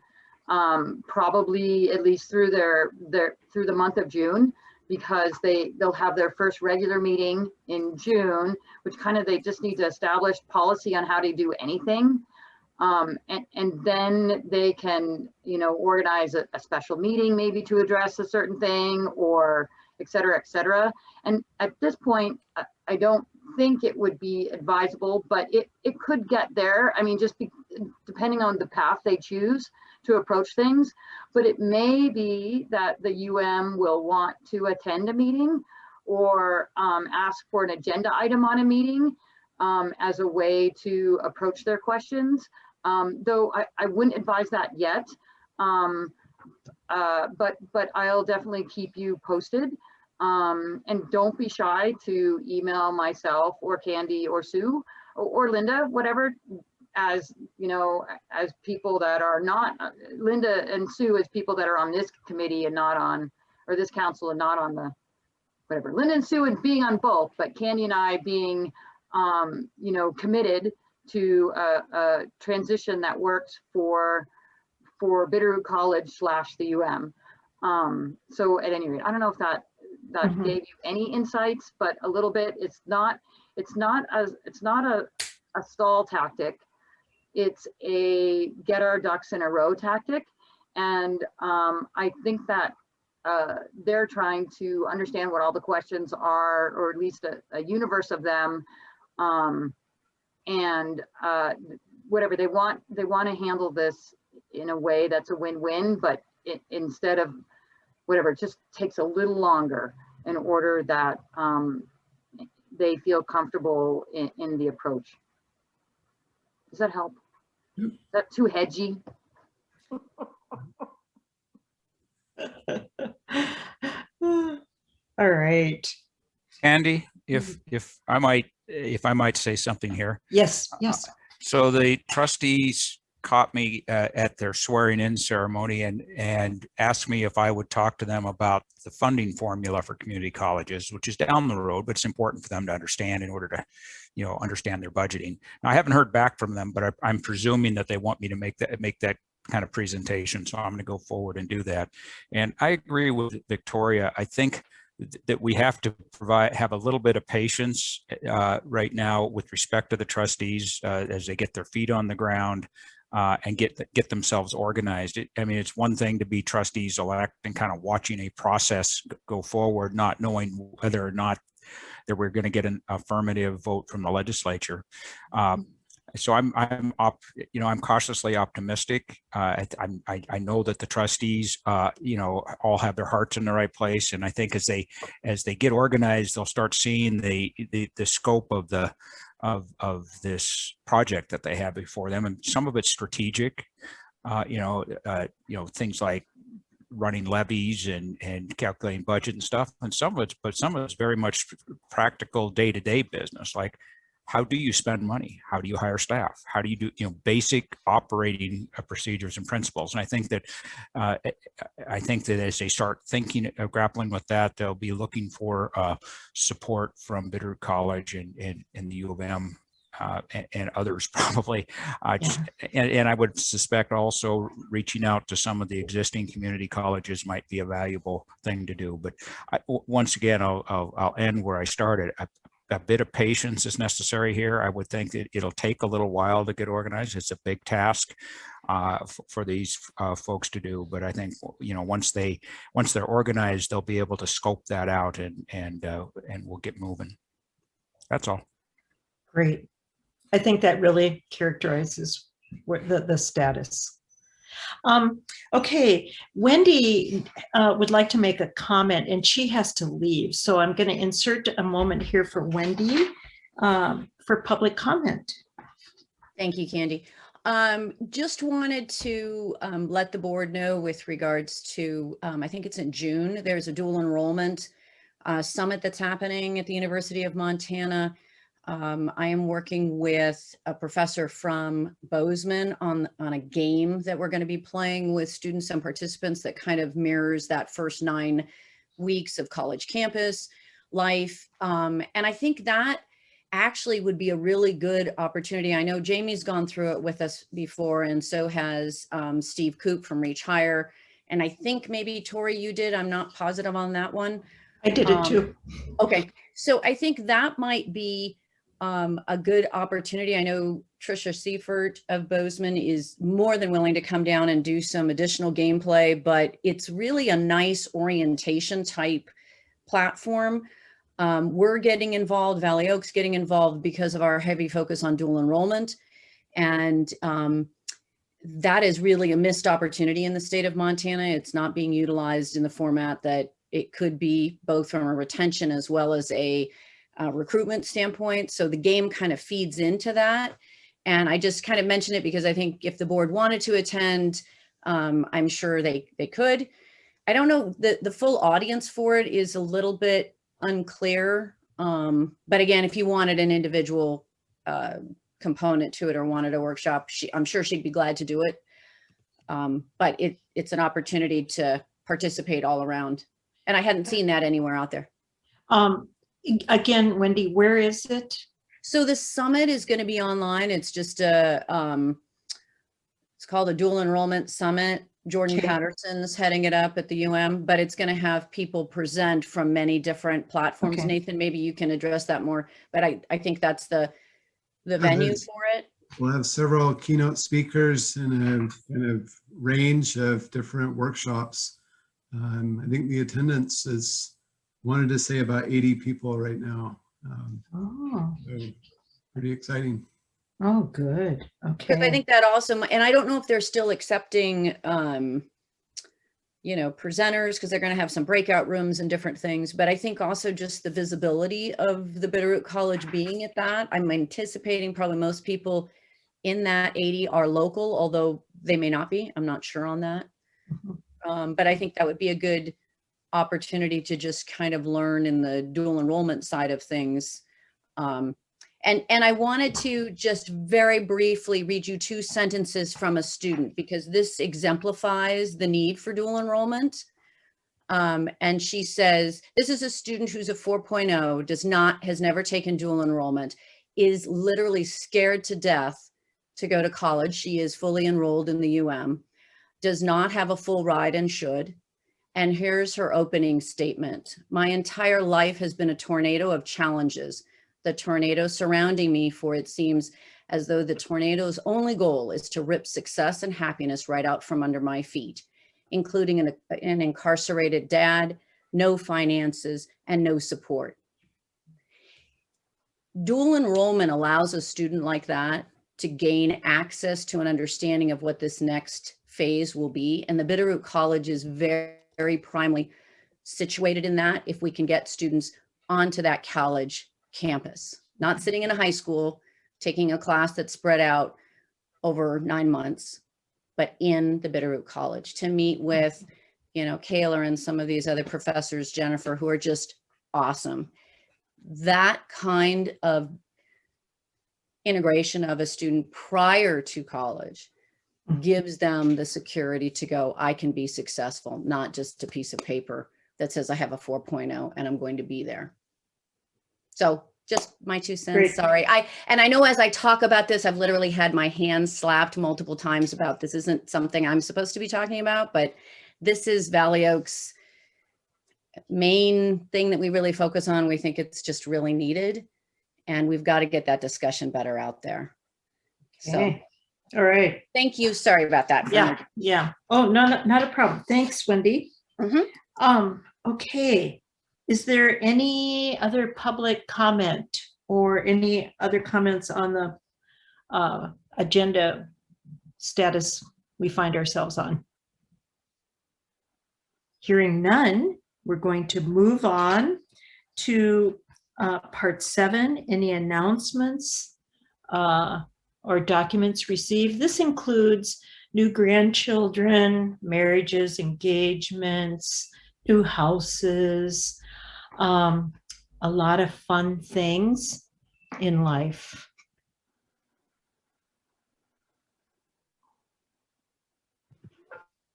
probably at least through through the month of June, because they'll have their first regular meeting in June, which they just need to establish policy on how to do anything. And then they can, organize a special meeting maybe to address a certain thing, or et cetera, et cetera. And at this point, I don't think it would be advisable, but it could get there. I mean, depending on the path they choose to approach things, but it may be that the UM will want to attend a meeting or ask for an agenda item on a meeting as a way to approach their questions. Though I wouldn't advise that yet, but I'll definitely keep you posted. And don't be shy to email myself or Candy or Sue or Linda, whatever, as people that are not, Linda and Sue as people that are on this committee and not on, or this council and not on the, whatever. Linda and Sue and being on both, but Candy and I being, committed to a transition that works for for Bitterroot College / the UM. So at any rate, I don't know if that gave you any insights, but a little bit. It's not a stall tactic. It's a get our ducks in a row tactic. And I think that they're trying to understand what all the questions are, or at least a universe of them. And whatever they want to handle this in a way that's a win-win, but instead of whatever, it just takes a little longer in order that they feel comfortable in the approach. Does that help? Yep. Is that too hedgy? All right. Andy, if I might say something here. Yes, yes. So the trustees caught me at their swearing in ceremony and asked me if I would talk to them about the funding formula for community colleges, which is down the road, but it's important for them to understand in order to, understand their budgeting. Now, I haven't heard back from them, but I'm presuming that they want me to make that kind of presentation. So I'm going to go forward and do that. And I agree with Victoria. I think that we have to have a little bit of patience right now with respect to the trustees as they get their feet on the ground and get themselves organized. It's one thing to be trustees elect and kind of watching a process go forward, not knowing whether or not that we're going to get an affirmative vote from the legislature. So I'm cautiously optimistic. I know that the trustees, all have their hearts in the right place, and I think as they get organized, they'll start seeing the scope of this project that they have before them, and some of it's strategic. Things like running levies and calculating budget and stuff, and some of it's very much practical day-to-day business, like how do you spend money? How do you hire staff? How do you do basic operating procedures and principles? And I think that as they start thinking of grappling with that, they'll be looking for support from Bitterroot College and the U of M and others probably. And I would suspect also reaching out to some of the existing community colleges might be a valuable thing to do. But once again, I'll end where I started. A bit of patience is necessary here. I would think that it'll take a little while to get organized. It's a big task for these folks to do, but I think once they're organized, they'll be able to scope that out and we'll get moving. That's all. Great. I think that really characterizes what the status. Okay, Wendy would like to make a comment and she has to leave. So I'm going to insert a moment here for Wendy for public comment. Thank you, Candy. Just wanted to let the board know with regards to, I think it's in June, there's a dual enrollment summit that's happening at the University of Montana. I am working with a professor from Bozeman on a game that we're going to be playing with students and participants that kind of mirrors that first 9 weeks of college campus life. And I think that actually would be a really good opportunity. I know Jamie's gone through it with us before, and so has Steve Koop from Reach Higher. And I think maybe Tori, you did. I'm not positive on that one. I did it too. Okay, so I think that might be a good opportunity. I know Tricia Seifert of Bozeman is more than willing to come down and do some additional gameplay, but it's really a nice orientation type platform. We're getting involved, Valley Oak's getting involved because of our heavy focus on dual enrollment. And that is really a missed opportunity in the state of Montana. It's not being utilized in the format that it could be, both from a retention as well as a recruitment standpoint. So the game kind of feeds into that. And I just kind of mention it because I think if the board wanted to attend, I'm sure they could. I don't know, the full audience for it is a little bit unclear. But again, if you wanted an individual component to it or wanted a workshop, I'm sure she'd be glad to do it. But it's an opportunity to participate all around. And I hadn't seen that anywhere out there. Again, Wendy, where is it? So the summit is going to be online. It's just a It's called a Dual Enrollment Summit. Jordan Okay. Patterson's heading it up at the UM, but it's going to have people present from many different platforms. Okay. Nathan, maybe you can address that more, but I think that's the venue there's- for it. We'll have several keynote speakers and a range of different workshops. I think the attendance is, wanted to say about 80 people right now. Oh, So pretty exciting. oh, good. Because I Okay. think that also, and I don't know if they're still accepting, presenters, because they're going to have some breakout rooms and different things. But I think also just the visibility of the Bitterroot College being at that. I'm anticipating probably most people in that 80 are local, although they may not be. I'm not sure on that. But I think that would be a good opportunity to just kind of learn in the dual enrollment side of things. And I wanted to just very briefly read you 2 sentences from a student, because this exemplifies the need for dual enrollment. And she says, this is a student who's a 4.0, has never taken dual enrollment, is literally scared to death to go to college. She is fully enrolled in the UM, does not have a full ride and should. And here's her opening statement. My entire life has been a tornado of challenges. The tornado surrounding me, for it seems as though the tornado's only goal is to rip success and happiness right out from under my feet, including an incarcerated dad, no finances, and no support. Dual enrollment allows a student like that to gain access to an understanding of what this next phase will be. And the Bitterroot College is very, very primely situated in that, if we can get students onto that college campus, not sitting in a high school, taking a class that's spread out over 9 months, but in the Bitterroot College to meet with, Kayla and some of these other professors, Jennifer, who are just awesome. That kind of integration of a student prior to college gives them the security to go, I can be successful, not just a piece of paper that says I have a 4.0 and I'm going to be there. So just my 2 cents. Great. Sorry. I know as I talk about this, I've literally had my hands slapped multiple times about this isn't something I'm supposed to be talking about, but this is Valley Oak's main thing that we really focus on. We think it's just really needed, and we've got to get that discussion better out there. So Okay. All right. thank you. Sorry about that. Yeah. Yeah. Oh, no, not a problem. Thanks, Wendy. Okay. Is there any other public comment or any other comments on the agenda status we find ourselves on? Hearing none, we're going to move on to part 7, any announcements or documents received. This includes new grandchildren, marriages, engagements, new houses, a lot of fun things in life.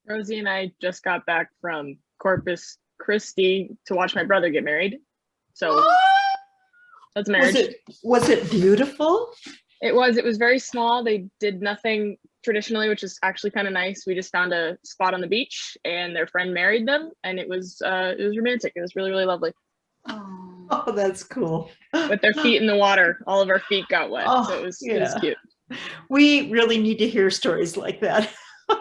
Rosie and I just got back from Corpus Christi to watch my brother get married. So that's marriage. Was it beautiful? It was very small. They did nothing traditionally, which is actually kind of nice. We just found a spot on the beach and their friend married them, and it was romantic. It was really, really lovely. Oh, that's cool. With their feet in the water, all of our feet got wet. Oh, So it was yeah. cute. We really need to hear stories like that.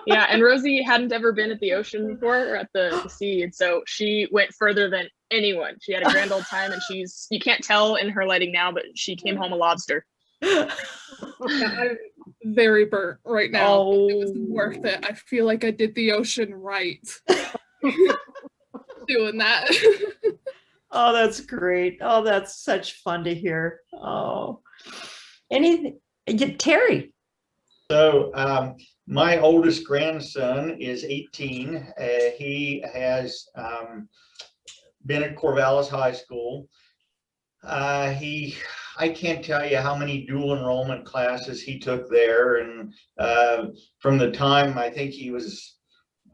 Yeah, and Rosie hadn't ever been at the ocean before or at the sea, and so she went further than anyone. She had a grand old time, and you can't tell in her lighting now, but she came home a lobster. Yeah, I'm very burnt right now. Oh. It was worth it. I feel like I did the ocean right. Doing that. Oh, that's great. Oh, that's such fun to hear. Oh, anything, Terry? So my oldest grandson is 18. He has been at Corvallis High School. I can't tell you how many dual enrollment classes he took there. And from the time I think he was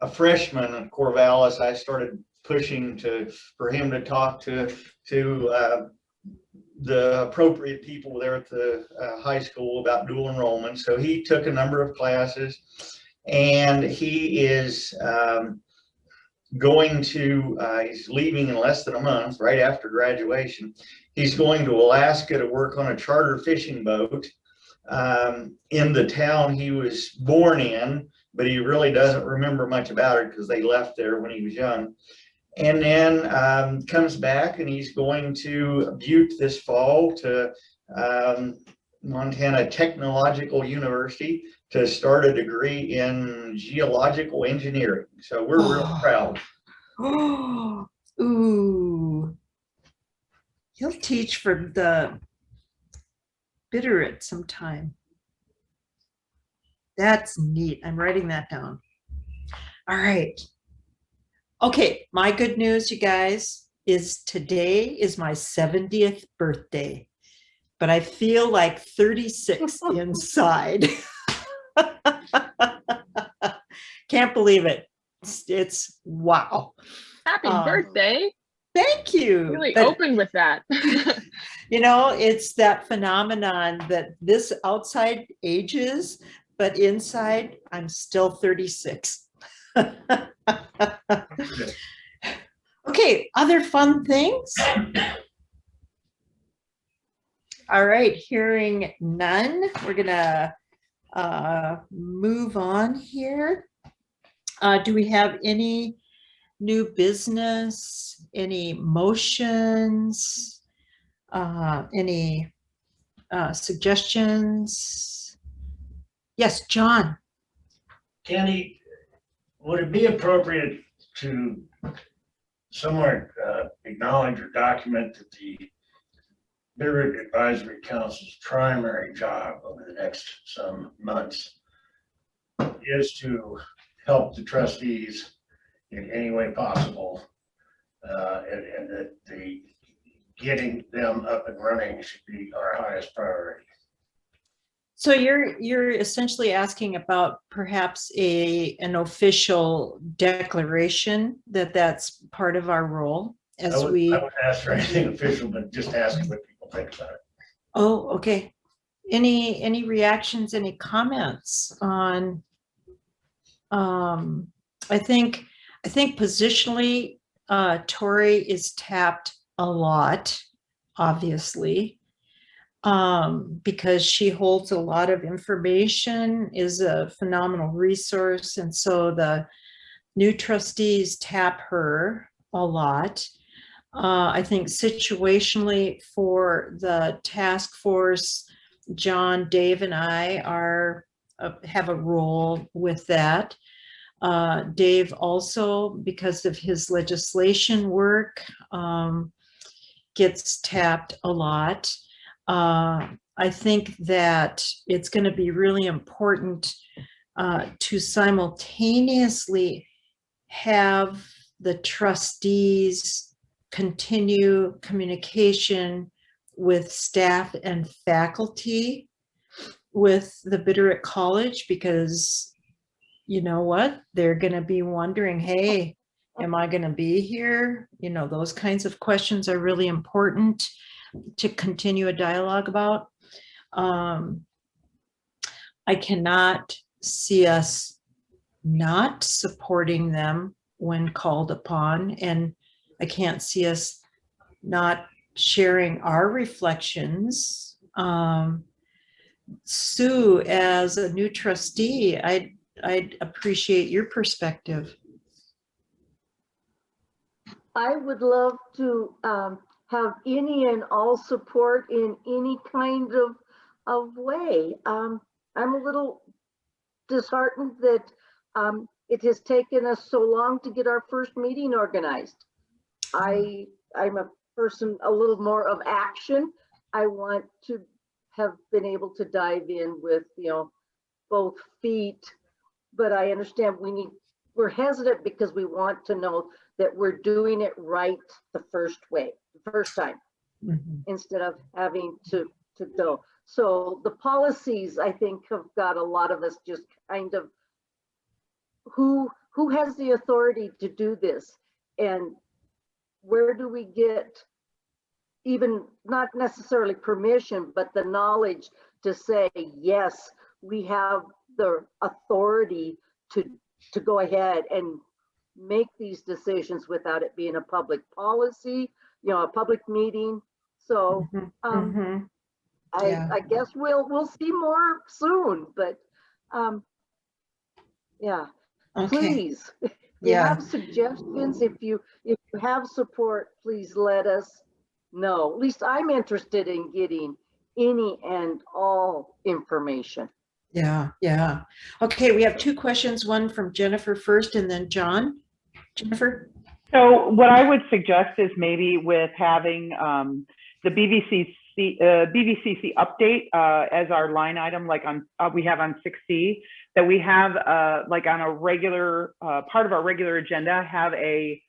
a freshman at Corvallis, I started pushing for him to talk to the appropriate people there at the high school about dual enrollment. So he took a number of classes. and he is he's leaving in less than a month, right after graduation. He's going to Alaska to work on a charter fishing boat in the town he was born in, but he really doesn't remember much about it because they left there when he was young. And then comes back, and he's going to Butte this fall to Montana Technological University to start a degree in geological engineering. So we're real proud. Oh, ooh. He'll teach for the Bitterroot sometime. That's neat. I'm writing that down. All right. Okay, my good news, you guys, is today is my 70th birthday, but I feel like 36 inside. Can't believe it. It's wow. Happy birthday. Thank you. Really open with that. You know, it's that phenomenon that this outside ages, but inside I'm still 36. Okay, other fun things? All right, hearing none, we're gonna move on here. Do we have any new business, any motions, any suggestions? Yes, John. Candy, would it be appropriate to somewhere acknowledge or document that the Bitterroot Advisory Council's primary job over the next some months is to help the trustees in any way possible, and that the getting them up and running should be our highest priority. So you're essentially asking about perhaps an official declaration that that's part of our role as I wouldn't ask for anything official, but just asking what people think about it. Oh, okay. Any reactions, any comments on I think positionally Tori is tapped a lot, obviously. Because she holds a lot of information, is a phenomenal resource. And so the new trustees tap her a lot. I think situationally for the task force, John, Dave, and I have a role with that. Dave also, because of his legislation work, gets tapped a lot. I think that it's going to be really important to simultaneously have the trustees continue communication with staff and faculty with the Bitterroot College, because you know what, they're going to be wondering, hey, am I going to be here? You know, those kinds of questions are really important to continue a dialogue about. I cannot see us not supporting them when called upon, and I can't see us not sharing our reflections. Sue, as a new trustee, I'd appreciate your perspective. I would love to have any and all support in any kind of way. I'm a little disheartened that it has taken us so long to get our first meeting organized. I'm a person a little more of action. I want to have been able to dive in with, you know, both feet, but I understand we're hesitant because we want to know that we're doing it right the first time, instead of having to go. So the policies, I think, have got a lot of us just kind of, who has the authority to do this, and where do we get even not necessarily permission, but the knowledge to say, yes, we have the authority to go ahead and make these decisions without it being a public policy, a public meeting. So Yeah. I guess we'll see more soon, but yeah, Okay. please, if you Yeah. have suggestions, if you have support, please let us know. At least I'm interested in getting any and all information. Yeah. Yeah. Okay. We have two questions, one from Jennifer first and then John. Jennifer? So what I would suggest is maybe with having the BVCC update as our line item, like on we have on 6C, that we have like on a regular part of our regular agenda, have a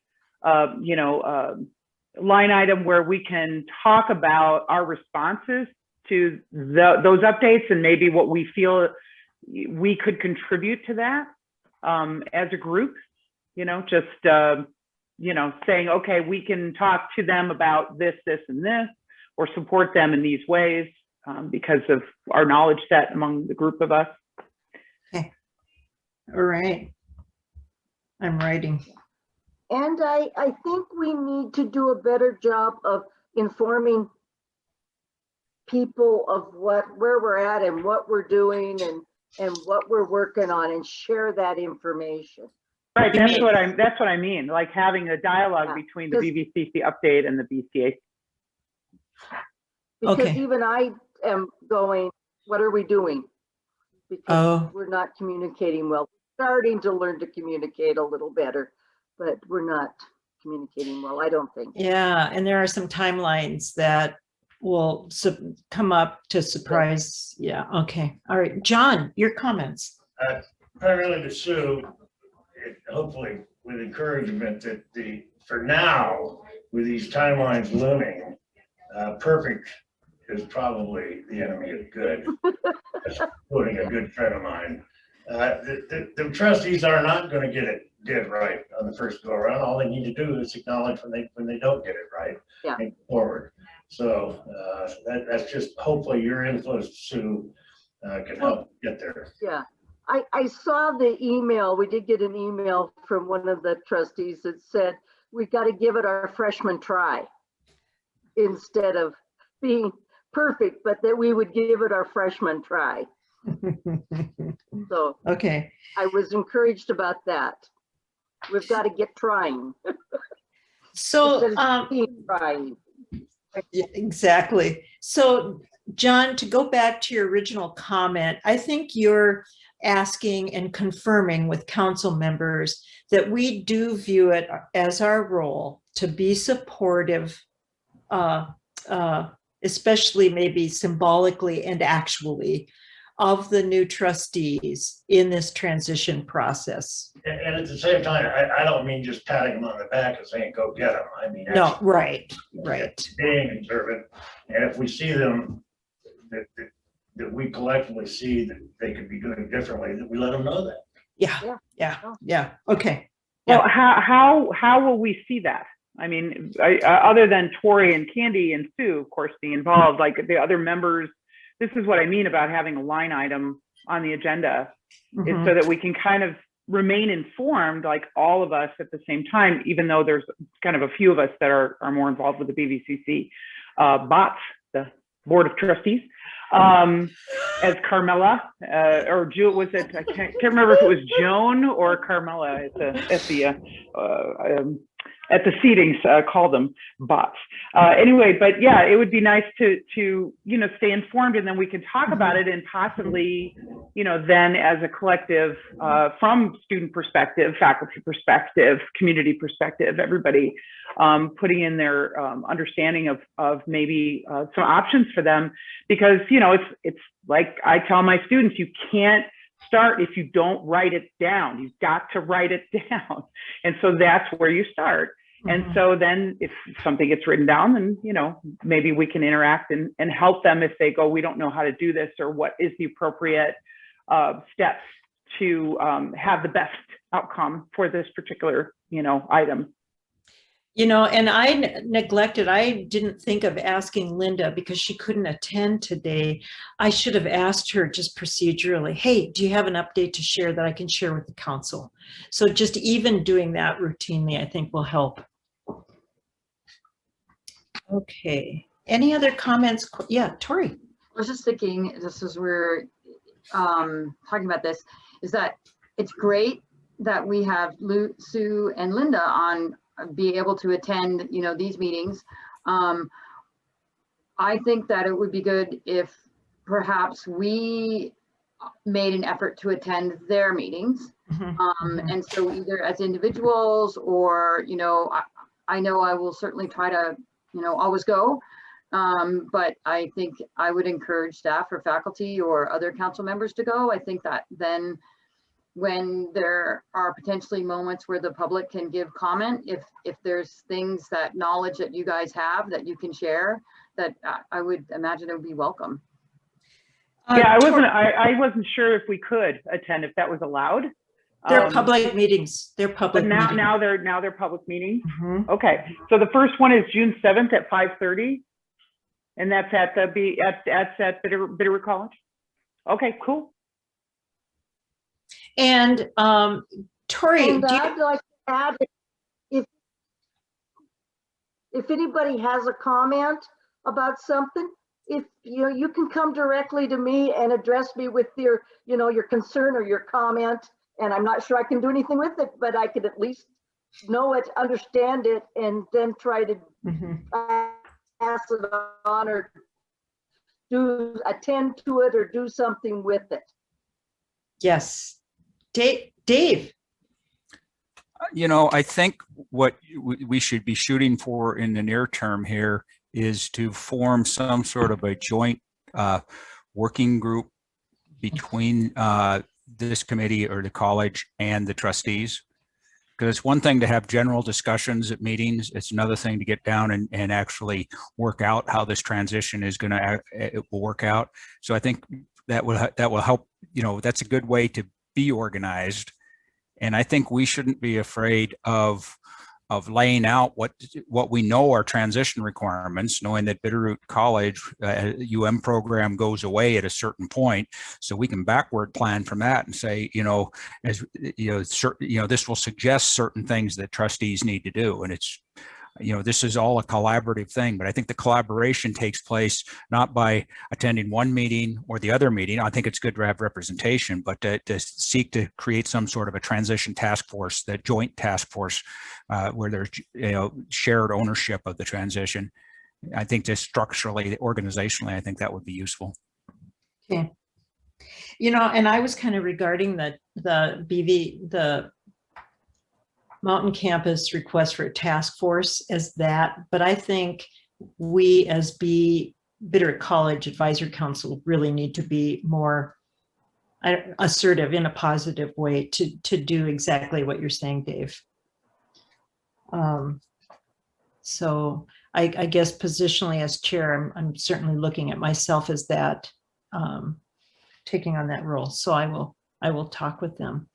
line item where we can talk about our responses to those updates and maybe what we feel we could contribute to that as a group. Just saying, okay, we can talk to them about this, this, and this, or support them in these ways because of our knowledge set among the group of us. Okay. All right. I'm writing. And I think we need to do a better job of informing people of where we're at and what we're doing and what we're working on, and share that information. Right, that's what I mean, like having a dialogue between the BVCC update and the BCA. Because even I am going, what are we doing? Because we're not communicating well. We're starting to learn to communicate a little better, but we're not communicating well, I don't think. Yeah, and there are some timelines that will come up to surprise. Yeah, okay. All right, John, your comments. Primarily to Sue, hopefully with encouragement that for now, with these timelines looming, perfect is probably the enemy of good. That's quoting a good friend of mine. The trustees are not going to get it dead right on the first go around. All they need to do is acknowledge when they don't get it right and go forward. So that's just hopefully your influence, Sue, can help get there. Yeah. I saw the email. We did get an email from one of the trustees that said, we got to give it our freshman try instead of being perfect, but that we would give it our freshman try. So okay. I was encouraged about that. We've got to get trying. So trying. Yeah, exactly. So John, to go back to your original comment, I think you're asking and confirming with council members that we do view it as our role to be supportive, especially maybe symbolically and actually, of the new trustees in this transition process. And at the same time, I don't mean just patting them on the back and saying, go get them. I mean, no, right. Being observant. And if we see them, that we collectively see that they could be doing differently, that we let them know that. Yeah. Okay. Well, how will we see that? I mean, other than Tori and Candy and Sue, of course, being involved, like the other members, this is what I mean about having a line item on the agenda, is so that we can kind of remain informed, like all of us at the same time, even though there's kind of a few of us that are more involved with the BVCC bots, the board of trustees, as Carmela or Jewel, was it? I can't remember if it was Joan or Carmela at the seatings, call them bots. Anyway, but yeah, it would be nice to stay informed, and then we can talk about it, and possibly, then as a collective, from student perspective, faculty perspective, community perspective, everybody putting in their understanding of maybe some options for them, because it's like I tell my students, you can't start if you don't write it down. You've got to write it down. And so that's where you start. And so then if something gets written down, then, maybe we can interact and help them if they go, we don't know how to do this, or what is the appropriate steps to have the best outcome for this particular, item. You know, and I neglected, I didn't think of asking Linda because she couldn't attend today. I should have asked her just procedurally, hey, do you have an update to share that I can share with the council? So just even doing that routinely, I think will help. Okay, any other comments? Yeah, Tori. I was just thinking, just as we're talking about this, is that it's great that we have Sue and Linda on, be able to attend, you know, these meetings. I think that it would be good if perhaps we made an effort to attend their meetings. And so either as individuals or, you know, I know I will certainly try to, you know, always go. But I think I would encourage staff or faculty or other council members to go. I think that then when there are potentially moments where the public can give comment, if there's things, that knowledge that you guys have that you can share, that I would imagine it would be welcome. Yeah, I wasn't sure if we could attend, if that was allowed. They're public meetings. They're public but now, meetings. now they're public meetings. Okay, so the first one is June 7th at 5:30, and that's at the Bitterroot College. Okay, cool. And Tori, and I'd like to add, if anybody has a comment about something, if you can come directly to me and address me with your your concern or your comment, and I'm not sure I can do anything with it, but I could at least know it, understand it, and then try to pass it on or attend to it or do something with it. Yes. Dave. You know, I think what we should be shooting for in the near term here is to form some sort of a joint working group between this committee or the college and the trustees. Because it's one thing to have general discussions at meetings. It's another thing to get down and actually work out how this transition is going to work out. So I think that will help. You know, that's a good way to be organized. And I think we shouldn't be afraid of laying out what we know are transition requirements, knowing that Bitterroot College program goes away at a certain point, so we can backward plan from that and say, as this will suggest certain things that trustees need to do, and it's. This is all a collaborative thing, but I think the collaboration takes place not by attending one meeting or the other meeting. I think it's good to have representation, but to seek to create some sort of a transition task force, that joint task force where there's shared ownership of the transition. I think just structurally, organizationally, I think that would be useful. Okay. And I was kind of regarding the Mountain Campus request for a task force as that, but I think we as Bitterroot College Advisory Council really need to be more assertive in a positive way to do exactly what you're saying, Dave. So I guess positionally as chair, I'm certainly looking at myself as that, taking on that role. So I will talk with them.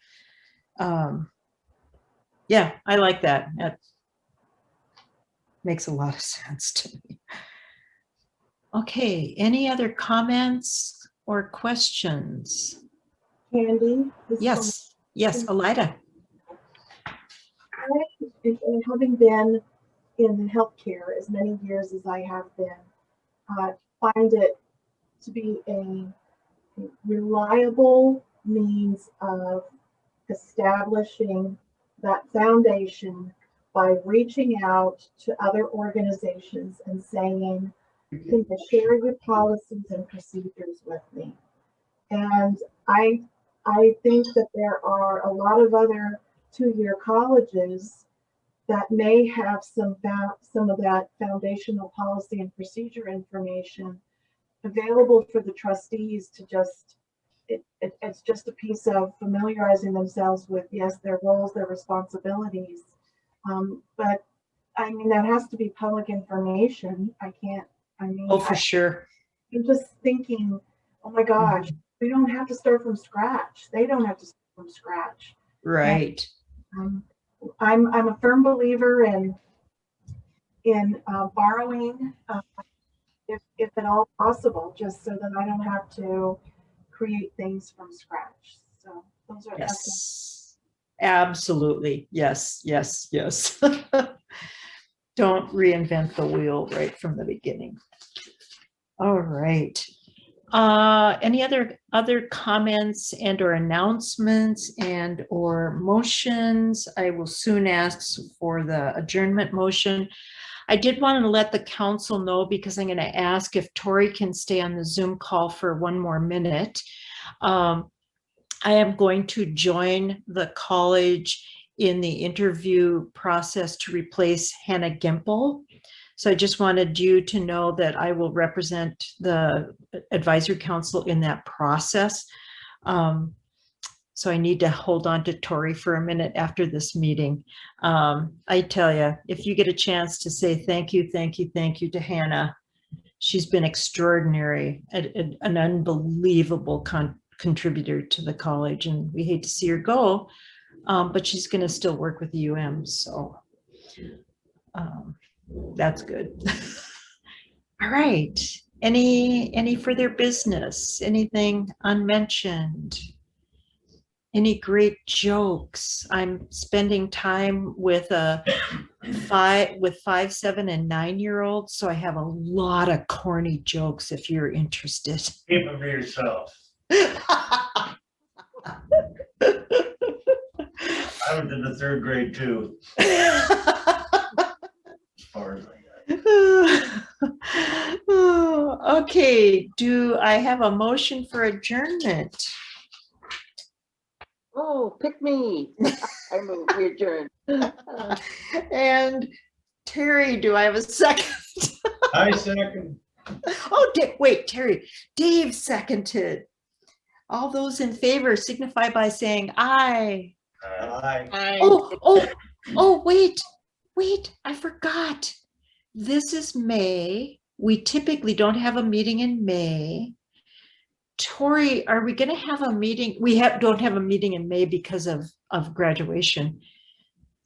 Yeah, I like that. That makes a lot of sense to me. Okay, any other comments or questions? Candy? Yes, Elida. Having been in healthcare as many years as I have been, find it to be a reliable means of establishing that foundation by reaching out to other organizations and saying, can you share your policies and procedures with me? And I think that there are a lot of other two-year colleges that may have some of that foundational policy and procedure information available for the trustees to just, it's just a piece of familiarizing themselves with, yes, their roles, their responsibilities. But I mean, that has to be public information. Oh, for sure. I'm just thinking, oh my gosh, we don't have to start from scratch. They don't have to start from scratch. Right. And, I'm a firm believer in in borrowing, if at all possible, just so that I don't have to create things from scratch. So those are Yes, absolutely. Yes, yes, yes. Don't reinvent the wheel right from the beginning. All right. Any other comments and or announcements and or motions? I will soon ask for the adjournment motion. I did want to let the council know, because I'm going to ask if Tori can stay on the Zoom call for one more minute. I am going to join the college in the interview process to replace Hannah Gimple. So I just wanted you to know that I will represent the advisory council in that process. So I need to hold on to Tori for a minute after this meeting. I tell you, if you get a chance to say thank you, thank you, thank you to Hannah, she's been extraordinary, an unbelievable contributor to the college, and we hate to see her go, but she's going to still work with the UM. So that's good. All right. Any further business? Anything unmentioned? Any great jokes? I'm spending time with 5, 7, and 9-year-olds, so I have a lot of corny jokes if you're interested. Keep them to yourself. I was in the 3rd grade too. As far as I got. Okay, do I have a motion for adjournment? Oh, pick me. I move, we adjourn. And Terry, do I have a second? I second. Oh, wait, Terry, Dave seconded. All those in favor signify by saying aye. Aye. Oh, wait, I forgot. This is May. We typically don't have a meeting in May. Tori, are we going to have a meeting? We don't have a meeting in May because of graduation.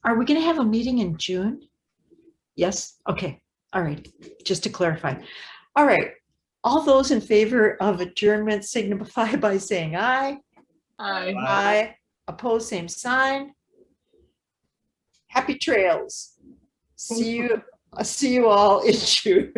Are we going to have a meeting in June? Yes? Okay. All right. Just to clarify. All right. All those in favor of adjournment signify by saying aye. Aye. Aye. Opposed, same sign. Happy trails. See you all in June.